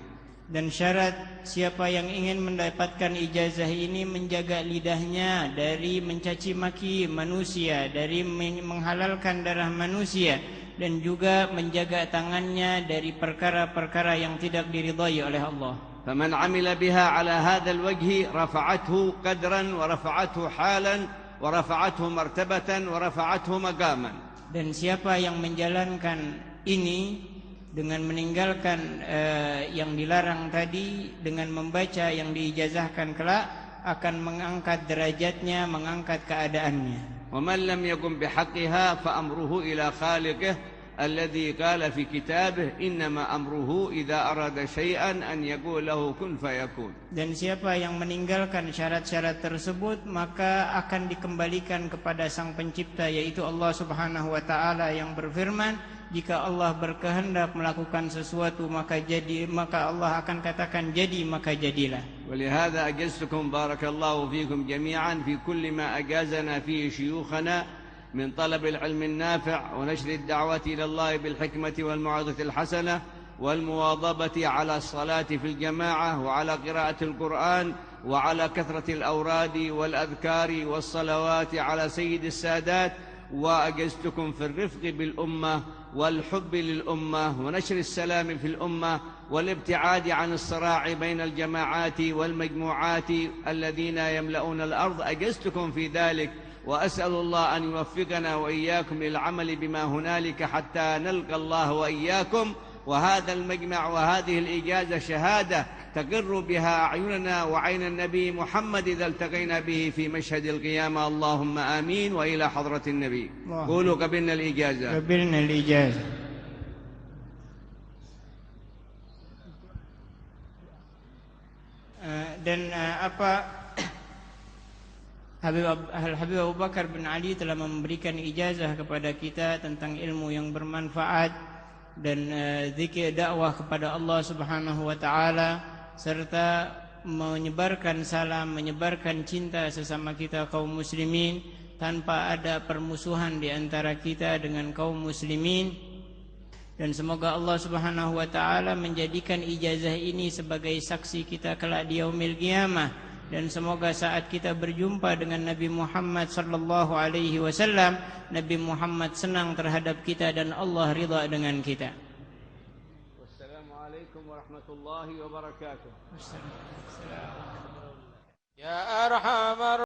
Speaker 3: Dan syarat siapa yang ingin mendapatkan ijazah ini menjaga lidahnya dari mencaci maki manusia, dari menghalalkan darah manusia, dan juga menjaga tangannya dari perkara-perkara yang tidak diridhai oleh Allah.
Speaker 2: فمن عمل بها على هذا الوجه رفعته قدرا ورفعته حالا ورفعته مرتبة ورفعته مقاما.
Speaker 3: Dan siapa yang menjalankan ini dengan meninggalkan yang dilarang tadi, dengan membaca yang diijazahkan kelak, akan mengangkat derajatnya, mengangkat keadaannya.
Speaker 2: ومن لم يقم بحقها فأمره إلى خالقه الذي قال في كتابه إنما أمره إذا أراد شيئا أن يقول له كن فيكون.
Speaker 3: Dan siapa yang meninggalkan syarat-syarat tersebut, maka akan dikembalikan kepada Sang Pencipta, yaitu Allah Subhanahu wa taala, yang berfirman, jika Allah berkehendak melakukan sesuatu maka Allah akan katakan jadi, maka jadilah.
Speaker 2: ولهذا أجزتكم بارك الله فيكم جميعا في كل ما أجازنا فيه شيوخنا من طلب العلم النافع ونشر الدعوة إلى الله بالحكمة والموعظة الحسنة والمواظبة على الصلاة في الجماعة وعلى قراءة القرآن وعلى كثرة الأوراد والأذكار والصلوات على سيد السادات. وأجزتكم في الرفق بالأمة والحب للأمة ونشر السلام في الأمة والابتعاد عن الصراع بين الجماعات والمجموعات الذين يملؤون الأرض. أجزتكم في ذلك، وأسأل الله أن يوفقنا وإياكم للعمل بما هنالك حتى نلقى الله وإياكم. وهذا المجمع وهذه الإجازة شهادة تقر بها أعيننا وعين النبي محمد إذا التقينا به في مشهد القيامة. اللهم آمين. وإلى حضرة النبي قولوا قبلنا الإجازة.
Speaker 3: قبلنا الإجازة. Dan Habib Abu Bakar bin Ali telah memberikan ijazah kepada kita tentang ilmu yang bermanfaat dan zikir dakwah kepada Allah Subhanahu wa taala, serta menyebarkan salam, menyebarkan cinta sesama kita kaum muslimin tanpa ada permusuhan di antara kita dengan kaum muslimin. Dan semoga Allah Subhanahu wa taala menjadikan ijazah ini sebagai saksi kita kelak di yaumil qiyamah. Dan semoga saat kita berjumpa dengan Nabi Muhammad sallallahu alaihi wasallam, Nabi Muhammad senang terhadap kita dan Allah ridha dengan kita.
Speaker 2: Wassalamualaikum warahmatullahi wabarakatuh.
Speaker 3: Wassalamualaikum.
Speaker 1: Ya arhamar